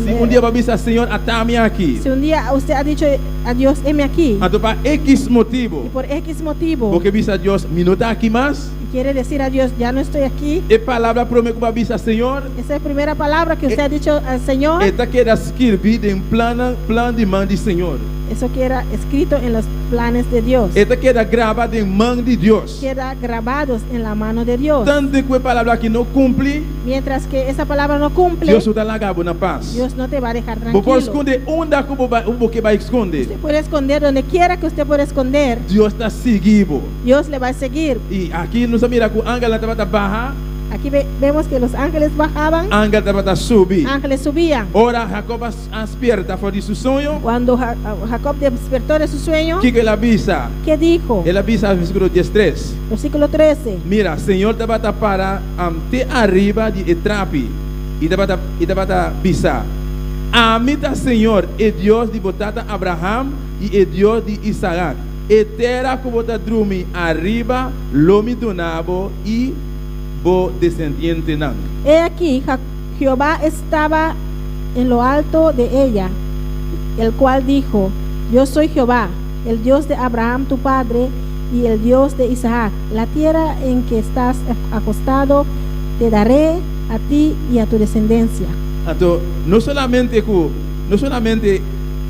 Si un día va a avisar, Señor, atame aquí. si un día usted ha dicho a Dios, heme aquí, Entonces, para X y motivo, por X motivo, porque avisa Dios, mi no está aquí más. y quiere decir a Dios, ya no estoy aquí, Es palabra promesa que va a avisar, Señor. esa es la primera palabra que usted ha dicho al Señor, Esta queda escrita en plan de mão de Señor. eso queda escrito en los planes de Dios, Esta queda grabada en mão de Dios. queda grabados en la mano de Dios. Tanto que palabra que no cumple, Mientras que esa palabra no cumple, Dios está la gabo na paz. Dios no te va a dejar Vos tranquilo. esconder onde que vai esconder. Usted puede esconder donde quiera que usted pueda esconder, Dios está seguido. Dios le va a seguir. Y aquí nos mira que o ángel estava baja, Aquí vemos que los ángeles bajaban, ángel estava subir. ángeles subían. Ora Jacob despierta fora de su sonho. Cuando Jacob despertó de su sueño, Que ele avisa? ¿qué dijo? Ele avisa no versículo 13. Versículo 13. Mira, Senhor estava para te arriba de etrapi. E estava bisa. Amita Senhor, é Deus de botata Abraham e é Deus de Isaac. Etera como bota drumi arriba, lomi donabo e bo descendiente nan. He aquí, Jehová estaba en lo alto de ella, el cual dijo, yo soy Jehová, el Dios de Abraham tu padre y el Dios de Isaac. La tierra en que estás acostado te daré a ti y a tu descendencia. Então, não solamente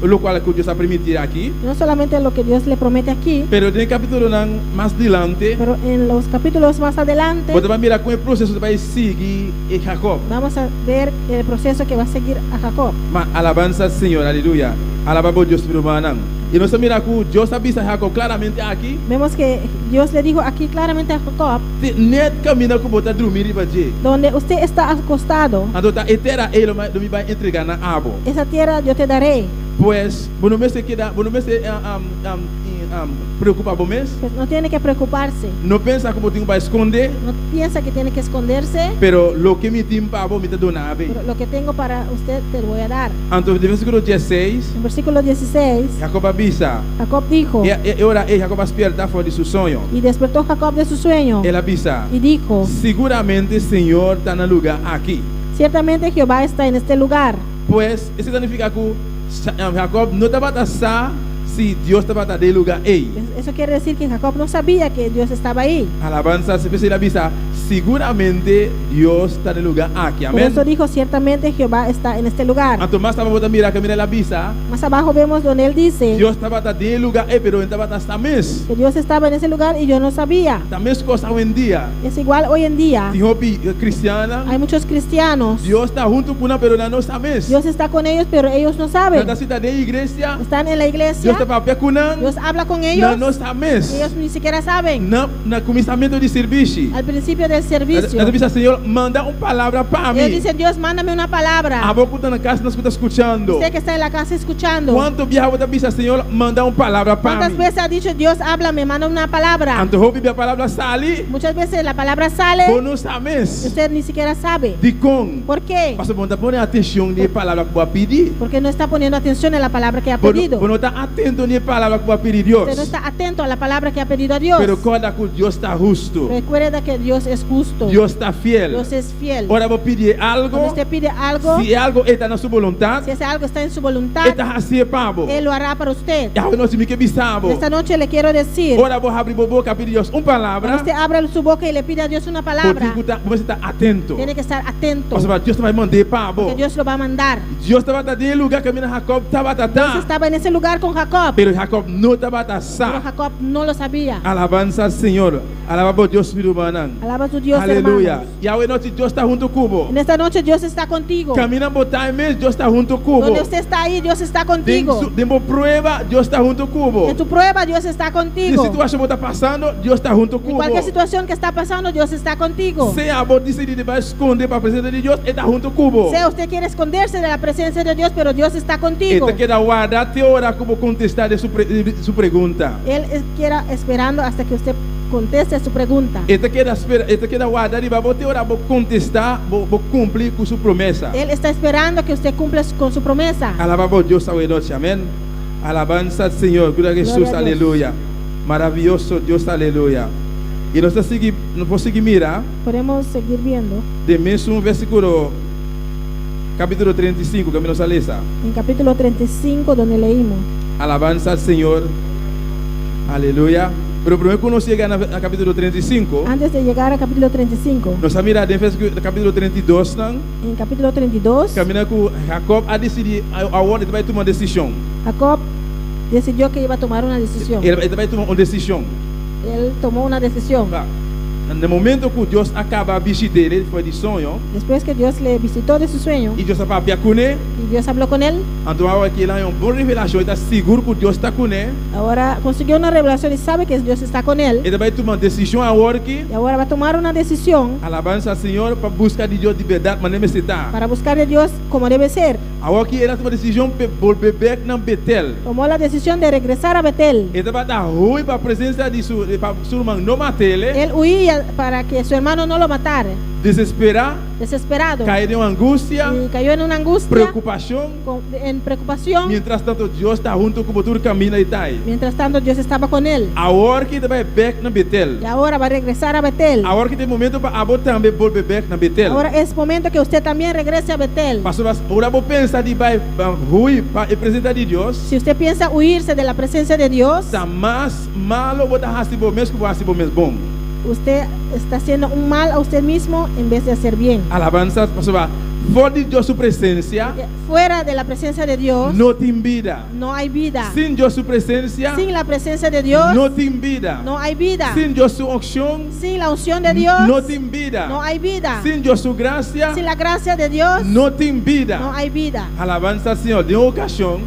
lo cual que Deus ha permitido aqui, No solamente lo que Dios le promete aquí, pero no capítulo más adelante, pero en los capítulos más adelante você vai mirar como o processo vai seguir em Jacob. vamos a ver el proceso que va a seguir a Jacob. Mas alabanza al Señor, aleluya. Alabamos a Dios, hermano. Y nos mira que Dios avisa a Jacob claramente aquí. Vemos que Dios le dijo aquí claramente a Jacob, Net camina como botar dormir y vaje. donde usted está acostado, Então, etera ele não me vai entregar na abo. esa tierra yo te daré. Pues, bueno me se queda, bueno me se preocupa mes. Pues no tiene que preocuparse, Não pensa como tenho para esconder, no piensa que tiene que esconderse, pero lo que me tem para abo me te donabe. pero lo que tengo para usted te lo voy a dar. Então, de versículo 16, En versículo 16, Jacob avisa. Jacob dijo, E ora Jacob despierta fora de seu sonho. y despertó Jacob de su sueño Ele avisa. y dijo, Seguramente Senhor está no lugar aqui. ciertamente Jehová está en este lugar. Pues, isso significa que Jacob não estava a saber se Deus estava a dar lugar aí. Eso quiere decir que Jacob no sabía que Dios estaba ahí. Alabanza, se ele avisa, seguramente Dios está en el lugar aquí. Por Amén. eso dijo, ciertamente Jehová está en este lugar. Entonces más abajo mira que mira la visa. Más abajo vemos donde él dice Dios estaba en el lugar, pero estaba hasta mes. que Dios estaba en ese lugar y yo no sabía. También es cosa hoy en día. Es igual hoy en día. Dijo cristiana. Hay muchos cristianos. Dios está junto con una, pero no está mes. Dios está con ellos, pero ellos no saben. La cita de iglesia. Están en la Dios iglesia. está para con Dios habla con ellos. no está mes. Ellos ni siquiera saben. No comienzo de servicio. Al principio del La servicio, dice Señor, manda una palabra para mí. ellos dicen, Dios, mándame una palabra. A vos que está en la casa nos está escuchando. Usted que está en la casa escuchando, ¿Cuánto viaja vos dice Señor, manda una palabra para ¿cuántas mí? veces ha dicho Dios, háblame, manda una palabra? Antes de la palabra sale, Muchas veces la palabra sale vos no sabes. usted ni siquiera sabe. De con. ¿Por qué? Pastor, vos no pones atención ni palabra que voy a pedir. Porque no está poniendo atención a la palabra que ha pedido. Vos no estás atento ni palabra que voy a pedir Dios. Usted no está atento a la palabra que ha pedido a Dios. Pero recuerda que Dios está justo. Recuerda que Dios es justo. Dios está fiel. Dios es fiel. Ahora vos pides Cuando algo. usted pide algo, Si algo está en su voluntad, si ese algo está en su voluntad, está así pavo. Él lo hará para usted. Ya no sé que bisabo. Esta noche le quiero decir, Ahora vos abrir vos boca pedir Dios una cuando palabra. usted abre su boca y le pide a Dios una palabra, Porque vos está atento. tiene que estar atento. O sea, Dios te va a mandar pavo. Porque Dios lo va a mandar. Dios estaba en el lugar que mira Jacob estaba Dios tatá. estaba en ese lugar con Jacob, Pero Jacob no estaba pero tasá. Jacob no lo sabía. Alabanza al Señor. Alabamos a Dios, mi hermano. Alaba a tu Dios, Aleluya. hermanos. Y ahora noche Dios está junto cubo. En esta noche Dios está contigo. Camina botar mes, Dios está junto cubo. Donde usted está ahí, Dios está contigo. Demos prueba, Dios está junto cubo. En tu prueba, Dios está Si contigo. situación está pasando, Dios está junto En cubo. cualquier situación que está pasando, Dios está contigo. Sea vos decidir de esconder para la presencia de Dios, está junto cubo. Sea usted quiere esconderse de la presencia de Dios, pero Dios está contigo. Esta queda guardarte ahora como contestar de su pregunta. Él quiera esperando hasta que usted conteste su pregunta. Esta queda guardar y va a botar ahora vos contestar, vos cumplir con su promesa. Él está esperando que usted cumpla con su promesa. Alabamos a Dios hoy noche, amén. Alabanza al Señor, gloria a Jesús, Gloria a Dios. aleluya. Maravilloso Dios, aleluya. Y nos podemos seguir, mira, Podemos seguir viendo de mesmo versículo, capítulo 35, que menos aleza. en capítulo 35 donde leímos. Alabanza al Señor, aleluya. Pero primero que uno llega al capítulo 35, Antes de llegar al capítulo 35, nos ha mirado en el capítulo 32, ¿no? en capítulo 32, Camina con Jacob a decidir, ahora él va a tomar una decisión. Jacob decidió que iba a tomar una decisión. Él va a tomar una decisión. Él tomó una decisión. En el momento que Dios acaba de visitar él, fue de sueño, Después que Dios le visitó de su sueño y Dios va a con él, y Dios habló con él, entonces ahora que él hay una buena revelación, está seguro que Dios está con él, ahora consiguió una revelación y sabe que Dios está con él. él va a tomar una decisión ahora que, Y ahora va a tomar una decisión alabanza al Señor, para buscar de Dios de verdad, mas no está. para buscar a Dios como debe ser. Ahora que él toma una decisión para volver back a Betel. Tomó la decisión de regresar a Betel. Él va a dar hoy para la presencia de su hermano, no matele, Él huía para que su hermano no lo matara. desesperar, Desesperado. caer en angustia, Y cayó en una angustia, preocupación. en preocupación. Mientras tanto, Dios está junto con tu camino y está ahí. Mientras tanto, Dios estaba con él. Ahora que te va back a Betel. Y ahora va a regresar a Betel. Agora que tem momento para a também volver back na Betel. Ahora es momento que usted también regrese a Betel. Pastor, agora vou pensar de vai ruim para apresentar de Deus. Si usted piensa huirse de la presencia de Dios, Está mais malo botar rasibo mesmo que rasibo mesmo bom. usted está haciendo un mal a usted mismo en vez de hacer bien. Alabanza, pastor, fora de Deus sua presença, Fuera de la presencia de Dios, não tem vida. no hay vida. Sem Deus sua presença, Sin la presencia de Dios, não tem vida. no hay vida. Sem Deus sua unção, Sin la unción de Dios, não tem vida. no hay vida. Sem Deus sua graça, Sin la gracia de Dios, não tem vida. no hay vida. Alabanza, Senhor, de uma ocasião,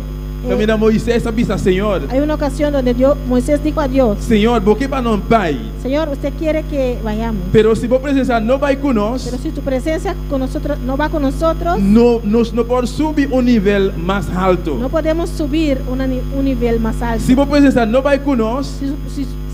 também a Moisés avisa, Senhor. Hay una ocasión donde Moisés dijo a Dios, Senhor, porque para não vai? Señor, usted quiere que vayamos, Pero si vos presencia no va con pero nosotros, si tu presencia con nosotros no va con nosotros, no podemos subir un nivel más alto. no podemos subir un nivel más alto. Si vos presencia no va con nosotros,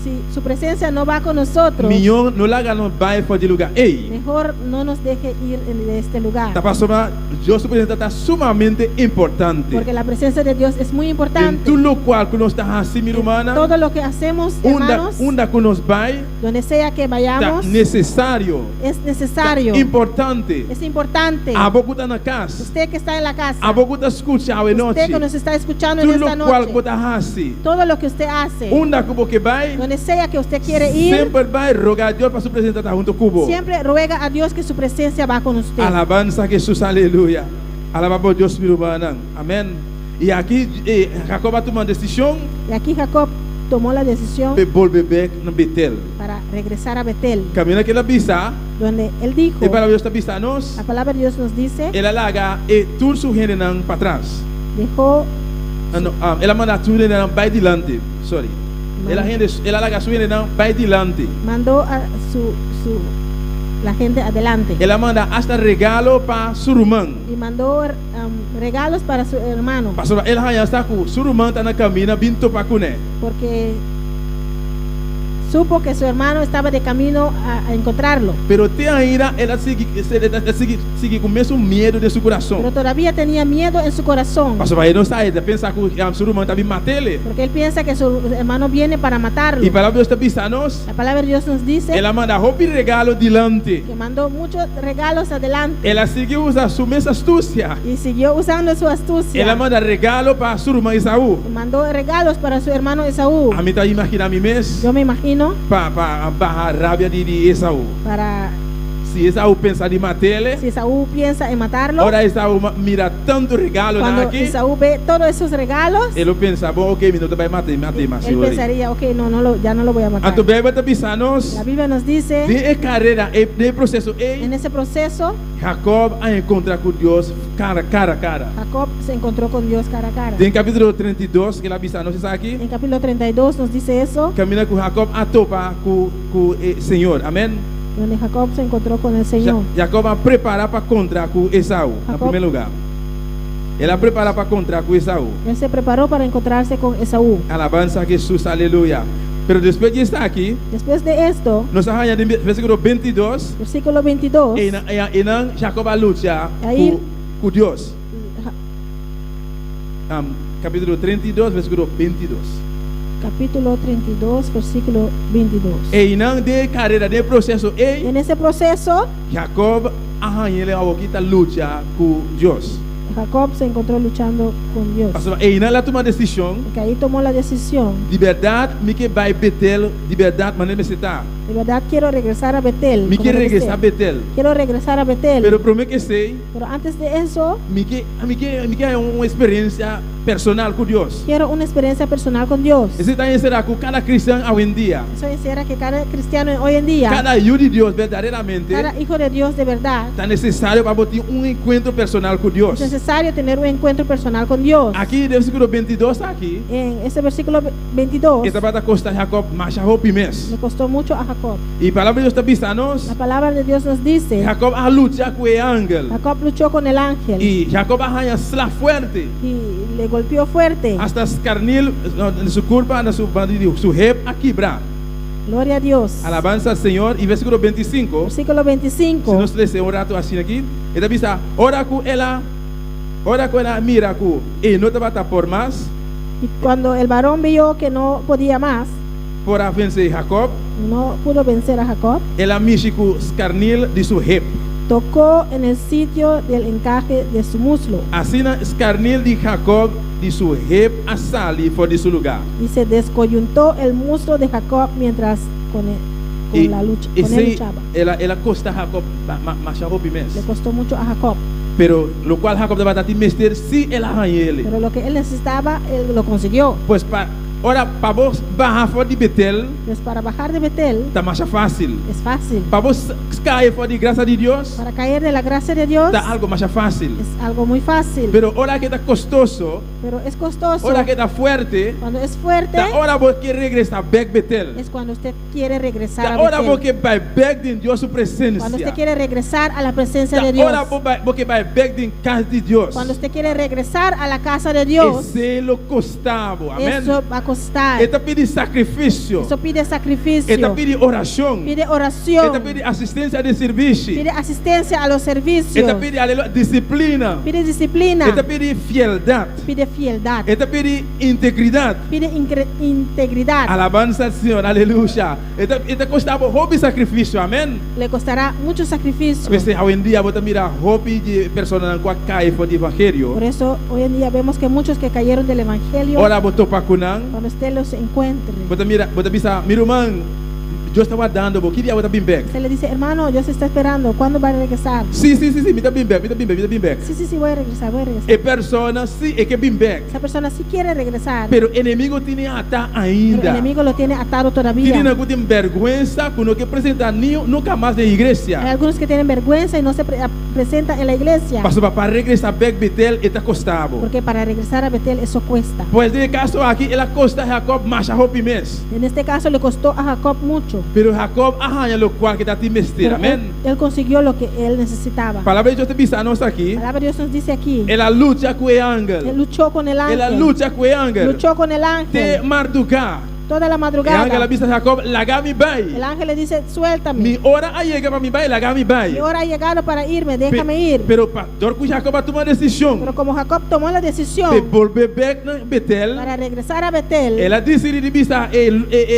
Si su presencia no va con nosotros, millón no la hagan va fuera de lugar. Ey, mejor no nos deje ir de este lugar, esta persona, Dios su presencia está sumamente importante. porque la presencia de Dios es muy En importante. todo lo cual que nos está así, mi hermana, Todo lo que hacemos, hermanos, onda que nos va, donde sea que está vayamos, necesario, es necesario, importante. es importante. A vos que está en la casa, Usted que está en la casa, a vos que está escuchando en usted noche, que nos está escuchando en todo esta lo cual que noche, está así, todo lo que usted hace, onda que vos que va, donde donde sea que usted quiere ir, siempre va a rogar a Dios para su presencia estar junto cubo. siempre ruega a Dios que su presencia va con usted. Alabanza a Jesús, aleluya. Alaba por Dios, mi hermano. Amén. Y aquí Jacob va a tomar decisión Y aquí Jacob tomó la decisión de volver a Betel. para regresar a Betel, Camina que la visa, donde él dijo, y para Dios está visanos, la palabra de Dios nos dice, él alaga y tú su generan para atrás. dejó Ela manda tu generan para adelante. Sorry. Ela alaga su generan para adelante. mandó a la gente adelante Ela manda hasta regalo para Surumán. y mandó regalos para su hermano, Pastor, ela já está com Surumán está na caminha vindo para Cuné. porque supo que su hermano estaba de camino a encontrarlo, Pero te ainda ela sigue com o mesmo medo de seu coração. pero todavía tenía miedo en su corazón, Pastor, vai não sai de pensar que Surumán está vindo matar ele. porque él piensa que su hermano viene para matarlo. E para Deus está avisando-nos, La palabra de Dios nos dice ela manda roupa e regalo dilante. que mandó muchos regalos adelante Ela seguiu usar sua mesma astúcia. y siguió usando su astucia. Ela manda regalo para Surumán e Saúl. Mandó regalos para su hermano Esaú. A mim está imaginando a mim mesmo Yo me imagino para a rabia de Esaú. para Se Esaú pensar em matar ele, si Esaú piensa en matarlo, ora Esaú mira tanto regalo cuando aqui. Esaú ve todos esos regalos, Ele pensa, bom, ok, mi não vai matar, mas él pensaría, ok, ya no lo voy a matar. Anto Bíblia está avisando-nos La Biblia nos dice, de carreira, de processo, en ese proceso, Jacob a encontrar com Deus cara a cara. Jacob se encontró con Dios cara a cara. Tem capítulo 32 que ele avisa-nos está aqui. En capítulo 32 nos dice eso, Camina com Jacob a topa com o Senhor, amém? donde Jacob se encontró con el Señor. Jacob a preparar para contra com Esaú, em Jacob- primeiro lugar. Ele a preparar para contra com Esaú. Él se preparó para encontrarse con Esaú. Alabanza a Jesus, aleluia. Pero depois de estar aqui, Después de esto, nós arranhamos em versículo 22. versículo 22, E não Jacob a luta Aí- com Deus. Ja- Capítulo 32, versículo 22. capítulo 32, versículo 22. E não de carreira, de processo. E En ese proceso, Jacob arranha a boquita luta com Deus. Jacob se encontró luchando con Dios. Pastor, e não ela toma decisão. Porque ahí tomó la decisión, De verdade, me que vai Betel, de verdade, maneira me está. de verdad quiero regresar a Betel. Me como que regressar a deseo. Betel. Quiero regresar a Betel. Pero prometo que sei, Pero antes de eso, me que uma experiência personal com Deus. quiero una experiencia personal con Dios. Esse está em será com cada cristão hoje em dia. Eso quisiera que cada cristiano hoy en día, Cada hijo de Deus verdadeiramente cada hijo de Dios de verdad, está necessário para botar encontro personal com Deus. es necesario tener un encuentro personal con Dios. Aqui, versículo 22, está aqui. En ese versículo 22, Esta para costar Jacob mais roupa mes. le costó mucho a Jacob. E a palavra de Deus está avisando-nos. La palabra de Dios nos dice, Jacob a lutar com o ángel. Jacob luchó con el ángel E Jacob arranha lá forte. y le golpeó fuerte. Hasta escarnil, sua culpa, na sua rep a quebrar. Gloria a Dios. Alabanza al Senhor. E versículo 25. Versículo Se 25. nós lemos um rato assim aqui. Ele diz, ora com ela mira com e não te vai por mais. Y cuando el varón vio que no podía más, Por a vencer Jacob, no pudo vencer a Jacob, ela mexe com o escarnil de sua rep. tocó en el sitio del encaje de su muslo Assim, o escarnil de Jacob de sua rep a sali fora de seu lugar. y se descoyuntó el muslo de Jacob mientras con E la lucha, con él esse, luchaba. ela costa Jacob mais roupa Le imensa. costó mucho a Jacob, Pero lo cual Jacob deve estar mester se ela arranha ele. pero lo que él necesitaba, él lo consiguió. Pois ora para vos barrar fora de Betel, Pues para bajar de Betel está mais fácil. es fácil. Para vos cair fora de graça de Deus, Para caer de la gracia de Dios está algo mais fácil. es algo muy fácil, Pero ora que está costoso, pero es costoso. ora que está fuerte, Cuando es fuerte, da hora vos que regressar back Betel. es cuando usted quiere regresar Da a hora vos Betel. que vai back de Deus sua presença. Cuando usted quiere regresar a la presencia Da de Dios. hora vos que vai back de casa de Deus. Cuando usted quiere regresar a la casa de Dios, Esse lo costava. Amém. eso va a costar. Ele pede sacrifício. Eso pide sacrificio, Ele pede oração. pide Ele oración, pede assistência de serviço. pide asistencia a los servicios, Ele pede aleluia, disciplina. pide disciplina, Ele pede fialdade. pide fieldad, Ele pede integridade. pide integridad. Alabança ao Senhor, aleluia. Ele costava roupa e sacrifício, amém. Le costará mucho sacrificio. Você hoje em dia você mira roupa de pessoas que caem fora do evangelho. Por eso hoy en día vemos que muchos que cayeron del evangelio, Ora botou para Cunan, cuando Cuando usted los encuentre, Bota bisa, mi irmão, Deus está guardando, que dia bota bem back. usted le dice, hermano, Dios está esperando, ¿cuándo va a regresar? Sim, me tá bem back, me tá bem back. Sí, voy a regresar, voy a regresar. E persona, sim, é que bem back. Esa persona sí quiere regresar, Pero inimigo tiene ata pero el ainda. enemigo lo tiene atado Tiene todavía. que tem vergüenza quando que presenta nunca mais na Hay igreja. algunos que tienen vergüenza y no se presentan en la iglesia, Pastor, para regressar back Betel, está costado. porque para regresar a Betel eso cuesta. Pois de caso aqui, ela costa Jacob mais a roupa mês. En este caso le costó a Jacob mucho, Pero Jacob arranha lo qual que está te mestir, pero amém? él consiguió lo que él necesitaba. A palavra de Deus te bisa nós aqui. La palabra de Dios nos dice aquí, Ela luta com o él ángel. luchó con el Ela ángel, luta com o ángel. luchou con el Te ángel marducar. toda la E ángel madrugada. avisa Jacob, larga-me El vai. ángel le dice, suéltame, Mi hora a chega para me vai, larga-me vai. mi hora ha llegado para irme, déjame ir. Pero pastor, que Jacob tomou uma decisão. Pero como Jacob tomó la De decisión volver back na Betel. para regresar a Betel, Ela decidiu de bisa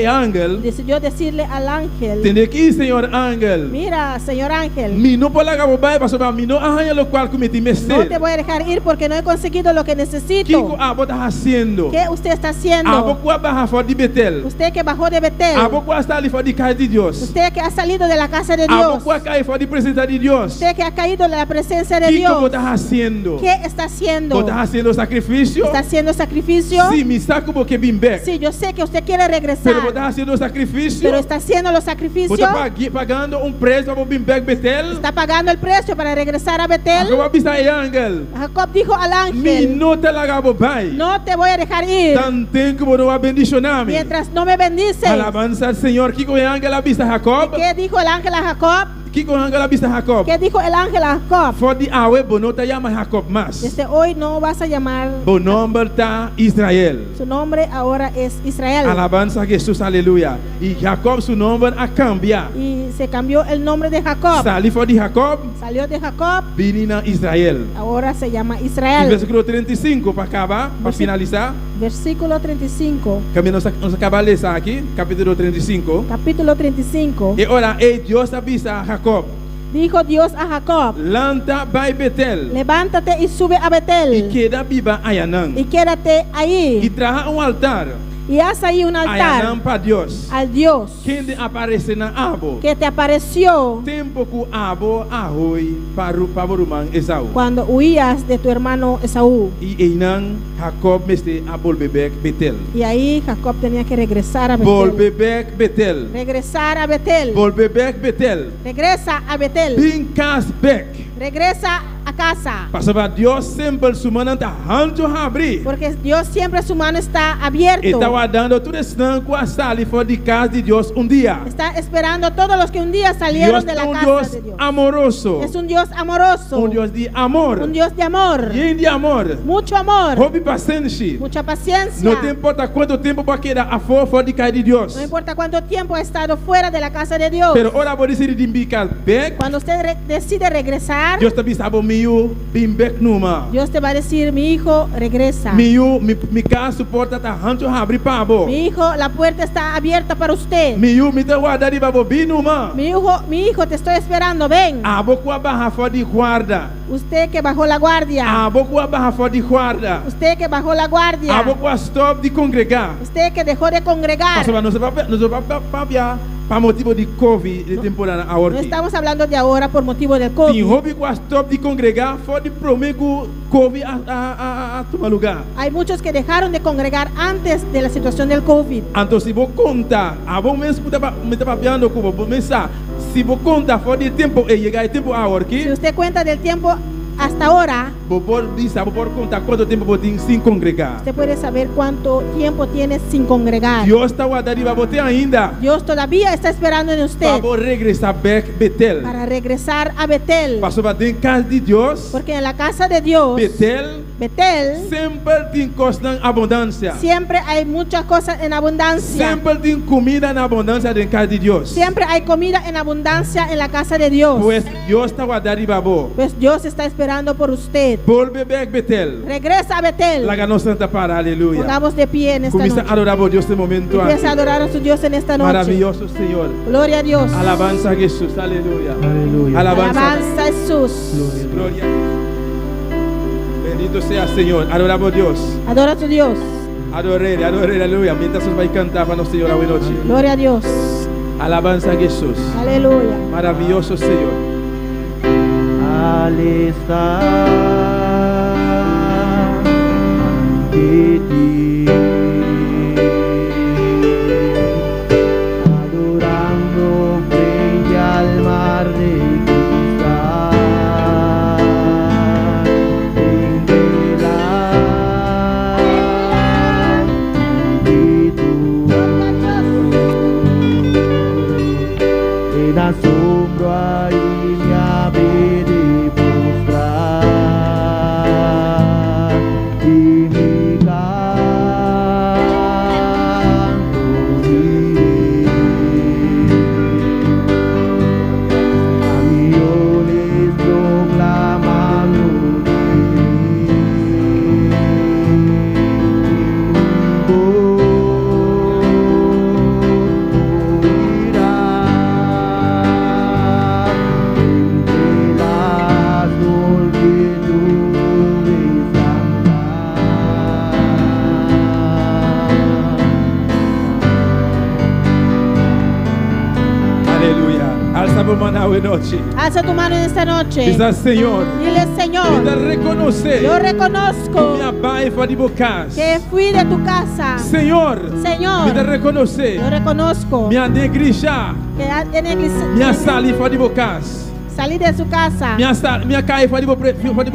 ángel. decidió decirle al ángel, Entende que, senhor ángel? mira, señor ángel, Mi não pode largar o vai, pastor, mi não arranha lo qual cometi no mestre. te voy a dejar ir porque no he conseguido lo que O que necesito. a abo está fazendo? ¿Qué usted está A haciendo? abo a barra fora de Betel. Usted que bajó de A Betel, abo está ali fora de casa de Deus. usted que ha salido de la casa de A Dios, abo cair fora de presença de Deus. usted que ha caído de la presencia de O que Dios, está fazendo? ¿qué está haciendo? Está fazendo sacrifício? ¿Está haciendo sacrificio? Sim, me saco porque bem back. Sí, yo sé que usted quiere regresar, Pero está fazendo sacrifício? pero está haciendo los sacrificios, Está pagando preço para bem back Betel? está pagando el precio para regresar a Betel. Agora avisa ángel. Jacob dijo al Mi ángel, não te largava vai. no te voy a dejar ir Tan tempo que não bendicionar-me. mientras no me bendices. Alabanza al Señor. ¿Qué con el ángel avisa a Jacob? ¿Qué dijo el ángel a Jacob? ¿Qué con el ángel avisa a Jacob? ¿Qué dijo el ángel a Jacob? For the hour, no te llamas Jacob más. Desde hoy no vas a llamar, Tu nombre está Israel. su nombre ahora es Israel. Alabanza a Jesús, aleluya. Y Jacob su nombre a cambiar. Y se cambió el nombre de Jacob. Salí for the Jacob, Salió de Jacob, vino a Israel. ahora se llama Y Israel. versículo 35 para acabar, para finalizar. Versículo 35, También nos acaba de leer aquí, capítulo 35. capítulo 35. Y ahora, Dios avisa a Jacob. Dijo Dios a Jacob, Lanta vai Betel. levántate y sube a Y Betel queda viva Ayanán. y quédate Y ahí traja un altar. y haz ahí un Ayanán altar para Dios. al Dios Quem aparece na abo. que te apareció Tempo que abo arroi para o irmão Esaú. cuando huías de tu hermano Esaú. E Einan Jacob meste a volbebek Betel. Y ahí Jacob tenía que regresar a Betel. Volbebek Betel. Regresar a Betel. Volbebek Betel. Regresa a Betel. Binkas bek. Regresa a casa. Pasaba Deus sempre sumando ta hanto abrir. Porque Dios siempre su mano está abierto. Está guardando todo esse com a sala fora de casa de Deus dia. Está esperando a todos los que un día salieron Deus de é la casa Deus de Dios. amoroso. Es un Dios amoroso. Deus de amor. Un Dios de amor. E de amor. Mucho amor. Houve paciência. Mucha paciencia. Não te importa quanto tempo para quedar a fora de casa de Deus. No importa cuánto tiempo ha estado fuera de la casa de Dios. Pero ora por decidir de bicar back. Cuando usted decide regresar, Deus também sabe meu bim back numa. Dios te va a decir, mi hijo, regresa. Mi casa suporta ta hanto abrir para bo. Mi hijo, la puerta está abierta para usted. Me te guardar de babo bim numa. Mi hijo, te estoy esperando, ven. Abo com a barra fora de guarda. Usted que bajó la guardia. Abo com a barra fora de guarda. Usted que bajó la guardia. Abo com a stop de congregar. Usted que dejó de congregar. Pastor, não se vai para motivo de Covid de temporada No agora. estamos hablando de ahora por motivo del Tem COVID. hobby com a stop de congregar fora de prometo Covid a tomar lugar. Hay muchos que dejaron de congregar antes de la situación del COVID. Então, se vou contar, a bom mês me estava piando com vou pensar, se vou contar fora de tempo e chegar o tempo agora Si que usted cuenta del tiempo hasta ahora, vou por contar quanto tempo vou ter sem congregar. usted puede saber cuánto tiempo tiene sin congregar. Deus está guardando e vai botar ainda Dios todavía está esperando en usted para regressar back Betel. para regresar a Betel. Pastor, vai ter casa de Deus. Porque en la casa de Dios, Betel, sempre tem coisa em abundância. siempre hay muchas cosas en abundancia. Sempre tem comida em abundância em casa de Deus. Siempre hay comida en abundancia en la casa de Dios. Pois Deus está guardando e babo. Pues Dios está esperando por usted. Volve back Betel. Regresa a Betel. La ganó Santa para, aleluya. Pongamos de pie en esta Comienza a noche. adorar a Dios este momento. Empieza a adorar a su Dios en esta noche. Maravilloso Señor. Gloria a Dios. Alabanza a Jesús, aleluya. Aleluya. Alabanza. Alabanza a Jesús. Gloria. Bendito sea Señor. Adoramos a Dios. Adora a tu Dios. Adoré, aleluya. Mientras os vais a cantar para nuestro Señor, buena noche. Gloria a Dios. Alabanza a Jesús. Aleluya. Maravilloso Señor. Al estar ante ti, adorando frente al mar de cristal, en en asombro ahí me habré de postrar y mi canto diré a millones proclamando Aleluya. Alza tu mano buena noche. Alza tu mano en esta noche. Dice Señor. Dile, Señor, Te reconocer. yo reconozco Minha pai foi de bocas. que fui de tu casa. Senhor. Señor, Me te reconocer. yo reconozco Minha negrija. que tiene que Minha sali foi de bocas. salir de su casa, Minha cai foi de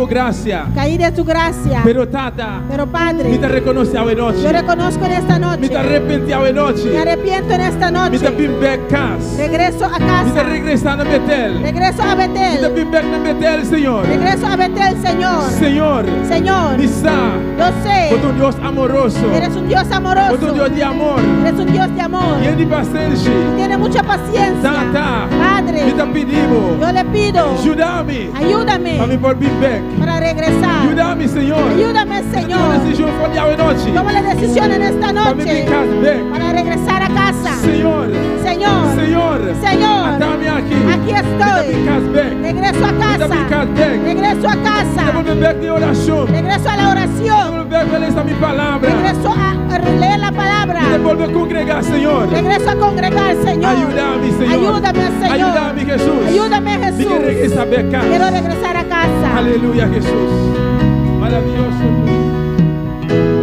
graça. caer de tu gracia. Pero tata. Pero Me Padre, te reconocer a noite. yo reconozco en esta Me te noche, arrepenti a me noite. arrepiento en esta Me te noche, bim back cas. regreso a Me te casa, regressar na Betel. regreso a Me te Betel, bim back na Betel, Senhor. regreso a Betel, Señor. Senhor. Señor, Me sa. yo sé, Por Deus amoroso. eres un Dios Por amoroso, Deus de amor. eres un Dios de amor, E de paciência. tiene mucha paciencia. Tata. Padre, Me te pedimos. yo le pido, Ajuda-me. ayúdame Para me pôr bem back. para regresar. Ajuda-me, Senhor. Ayúdame, Toma Señor. decisão foi de noite. Toma la decisión en esta Para me noche ficar back. para regresar a casa. Senhor. Señor, Senhor. Señor, Atame aqui. aquí estoy. Me ficar back. Regreso a Me casa. ficar back. Regreso a casa. Devolve back de oração. Regreso a la oración. Devolve back para ler minha palavra. Regreso a leer la palabra. Devolve a congregar, Senhor. Regreso a congregar, Señor. Ayúdame, Senhor. Ayúdame, Señor. Ayúdame, Jesús. Ayúdame, Me Jesús. quer regressar back casa. Quiero regresar a casa. Aleluia, Jesus. Maravilhoso.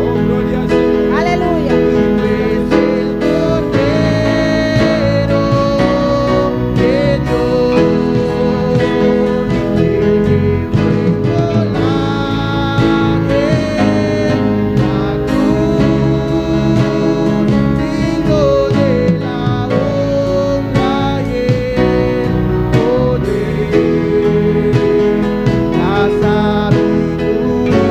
Oh, glória a Deus. Aleluya. es el Cordero de Dios, el que fue inmolado en la cruz, digno de la honra y el poder, la sabiduría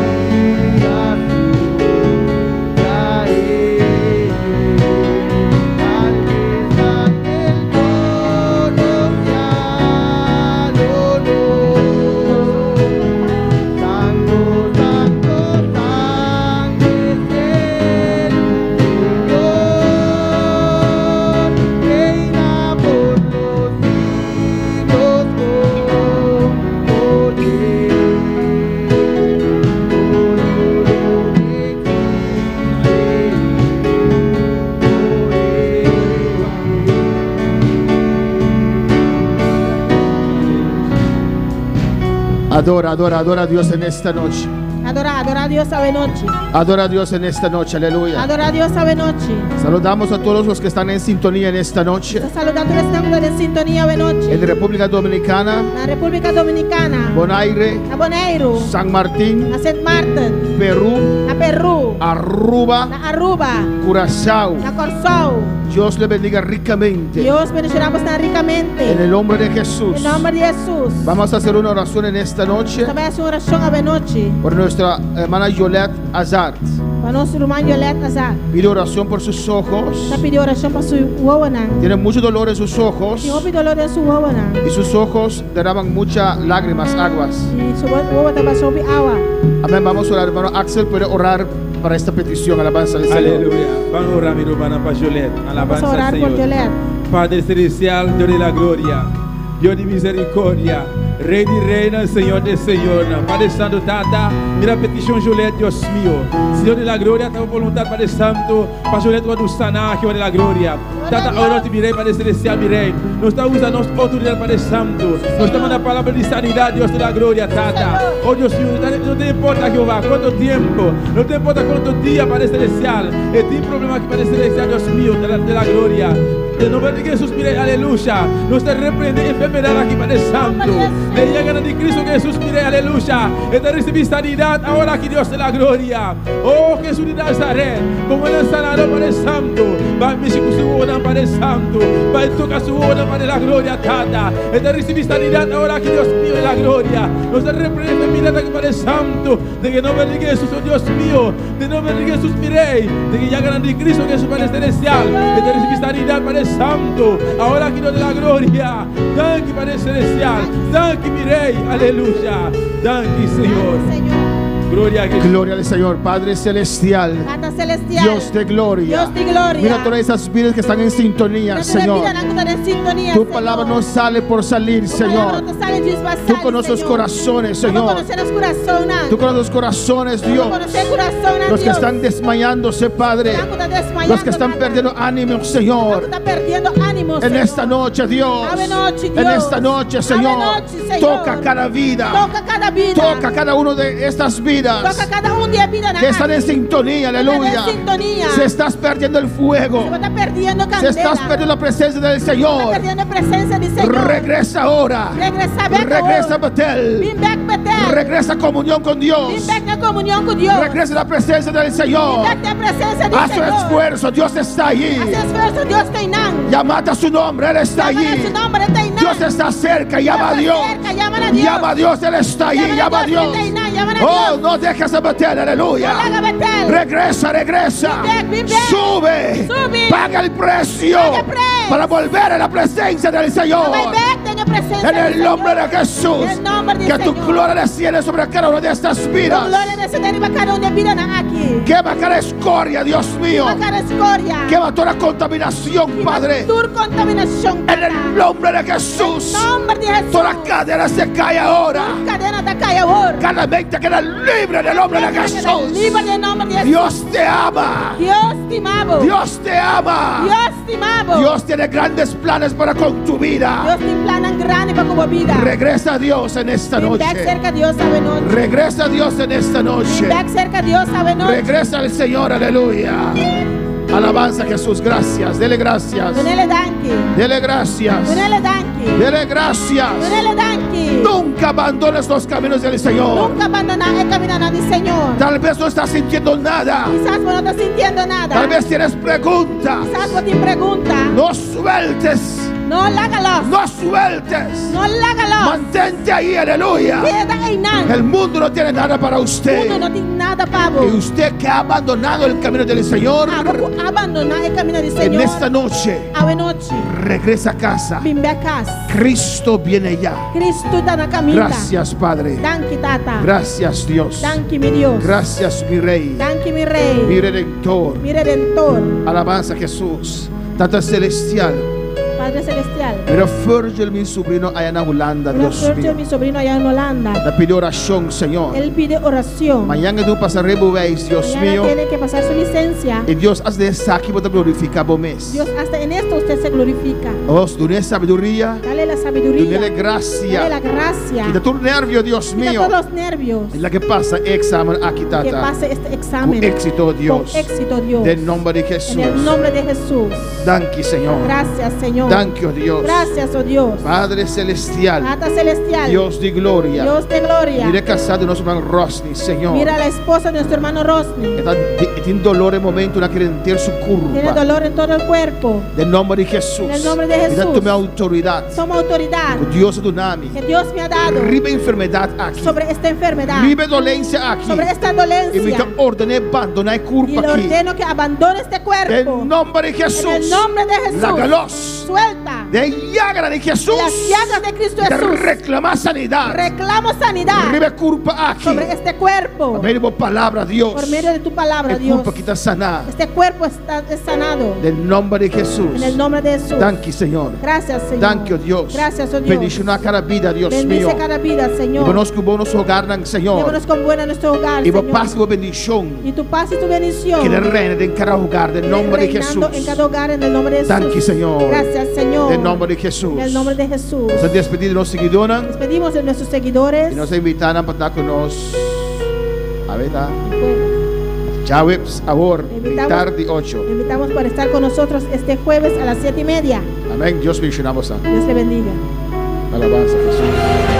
Adora a Dios en esta noche. Adora a Dios ave noche. Adora a Dios en esta noche, aleluya. Adora a Dios ave noche. Saludamos a todos los que están en sintonía en esta noche. Está saludando a los que están en sintonía ave noche. En República Dominicana, La República Dominicana, Bonaire, a Bonaire, San Martín, a Saint Martin, Perú, a Perú, Aruba, a Aruba, Curazao. a Corsao. Dios le bendiga ricamente. Dios bendeciramos tan ricamente. En el nombre de Jesús. En nombre de Jesús. Vamos a hacer una oración en esta noche Esta vez hace una oración ave noche. por nuestra hermana Yolette Azar. Para nuestro hermano Yolet Azar. Pide oración por sus ojos. Está pidiendo oración para su huevonan. Tiene mucho dolor en sus ojos. Si hoy dolor en su huevonan. Y sus ojos derraman muchas lágrimas, aguas. Y su huevo te pasó agua. Amén. Vamos a orar. Hermano Axel puede orar para esta petición. Alabanza al Señor. Aleluya. Vamos a orar, mi hermana, para Jolette. Vamos a Alabanza al orar por Señor. Yolet. Padre Celestial, Dios de la gloria. Dios de misericordia, Rey de reina, Señor de Señor. Padre Santo, Tata, mira la petición Juliette, Dios mío. Señor de la gloria, tu voluntad, Padre Santo, para Juliette, tu sanar, Jehová de la gloria. Tata, ahora te miré, Padre Celestial, miré. Nos está usando nuestra autoridad, Padre Santo. Nos está mandando palabra de sanidad, Dios de la gloria, Tata. Oh Dios mío, no te importa, Jehová, cuánto tiempo, no te importa cuántos días, Padre Celestial. Este problema aquí, Padre Celestial, Dios mío, de la gloria. En nombre de Jesús, mire, aleluya. Nos te reprende enfermedad aquí, Padre Santo. De llegar de Cristo Jesús, mire, aleluya. Y te recibir sanidad ahora aquí, Dios de la gloria. Oh, Jesús de Nazaret, como el sanador, Padre Santo. Va a mi su boda, Padre Santo. Va a tocar su boda, Padre la gloria, Tata. Y te recibir sanidad ahora aquí, Dios mío, de la gloria. Nos te reprende enfermedad aquí, Padre Santo. De que no me de Jesús, oh Dios mío. De nombre de Jesús, mire. De que llegan de Cristo Jesús, Padre Celestial. Y te recibir sanidad, Padre Santo, ahora aquí Dios de la gloria. Danke, Padre Celestial. Danke, mi Rey. Aleluya. Danke, Señor. Gloria a Jesús. Gloria al Señor, Padre Celestial. Padre Celestial. Dios de gloria. Dios de gloria. Mira todas esas vidas que están en sintonía, Señor. Tu palabra no sale por salir, Señor. Tú conoces los corazones, Señor. Tú conoces los corazones, Dios. Los que están desmayándose, Padre. Los que están perdiendo ánimo, Señor. En esta noche, Dios. En esta noche, Señor. Toca cada vida. Toca cada uno de estas vidas que están en sintonía, aleluya. Se estás perdiendo el fuego. Se estás perdiendo la presencia del Señor. Regresa ahora. Regresa a Betel. Regresa a comunión con Dios. Regresa a la presencia del Señor. Haz un esfuerzo, Dios está allí. Llamad a su nombre, Él está allí. Dios está cerca, llama a Dios. Llama a Dios, Él está allí. Llama a Dios. Oh, no dejes de Betel, aleluya. Regresa, regresa. Sube. Paga el precio para volver a la presencia del Señor. En el nombre de Jesús. Que tu gloria desciende sobre cada una de estas vidas. Quema cada escoria, Dios mío. Quema toda contaminación, Padre. En el nombre de Jesús. Toda cadena se cae ahora. Cada mente queda libre en el nombre de Jesús. Dios te ama. Dios te ama. Dios tiene grandes planes para con tu vida. Regresa a Dios en esta noche. Regresa a Dios en esta noche. Regresa al Señor, aleluya. Alabanza a Jesús, gracias. Dele gracias. Dele gracias. Dele gracias. Nunca abandones los caminos del Señor. Tal vez no estás sintiendo nada. Tal vez tienes preguntas. No sueltes. No sueltes. lágalos. Mantente ahí, aleluya. El mundo no tiene nada para usted. Y usted que ha abandonado el camino del Señor, en esta noche, regresa a casa. Cristo viene ya. Gracias, Padre. Gracias, Dios. Gracias, mi Rey. Mi Redentor. Alabanza a Jesús. Tata Celestial. Padre Celestial. Mira, Virgil, mi sobrino, allá en Holanda, Dios mío. Mi sobrino allá en Holanda. Le pide oración, Señor. Él pide oración. Mañana tú pasaré Dios Mañana mío. tiene que pasar su licencia. Y Dios haz de esta aquí para glorificar vos mes. Dios, hasta en esto usted se glorifica. Os dune sabiduría. Dale la sabiduría. Dune gracia. Dale la gracia. Quita tu nervio, Dios Quita mío. todos los nervios. Y la que pasa examen aquí, Que tata. pase este examen. Con éxito, Dios. Con éxito, Dios. Del nombre de Jesús. En el nombre de Jesús. Danke, Señor. Gracias, Señor. Danke, oh Dios. Gracias, oh Dios. Padre Celestial. Padre Celestial. Dios de gloria. Dios de gloria. Mire casado nuestro hermano Rosny, Señor. Mira a la esposa de nuestro hermano Rosny. Tiene dolor en momento, una quiere enterar su Tiene curva. dolor en todo el cuerpo. Del nombre de Jesús. En el nombre de Jesús. Mira, tome autoridad. Toma autoridad Dios de Nami. que Dios me ha dado Ribe enfermedad aquí. sobre esta enfermedad, Ribe dolencia aquí. sobre esta Y dolencia. me ordene abandonar Y le curva aquí. ordeno que abandone este cuerpo. En nombre de Jesús. En el nombre de Jesús. Lágalos. vuelta. De llaga de Jesús. Las llagas de Cristo Jesús. Reclama sanidad. Reclamo sanidad Ribe culpa aquí. sobre este cuerpo. Por medio de tu palabra, Dios. Por medio de tu palabra, El Dios. culpa que está sanada. Este cuerpo es sanado. En nombre de Jesús. En el nombre de Jesús. Thank you, Señor. Gracias, Señor. Thank you, Dios. Gracias, oh Dios. Bendición a cada vida, Dios Bendice mío. cada vida, Señor. Llévanos con buenos hogares, Señor. Llévanos con buena a nuestro hogar, Y Señor. paz y bendición. Y tu paz y tu bendición. Que reine en cada hogar. En nombre de Jesús. Reinando en cada hogar en el nombre de Jesús. Thank you, Señor. Gracias, Señor. En nombre de Jesús. En el nombre de Jesús. Nos despedimos de los seguidores. Despedimos de nuestros seguidores. Y nos invitan para estar con nosotros. A ver, Pues, Chávez, ahora, Invitamos- tarde 8. invitamos para estar con nosotros este jueves a las 7:30. Amén. Dios bendicionamos a. Dios le bendiga. Alabanza a Jesús.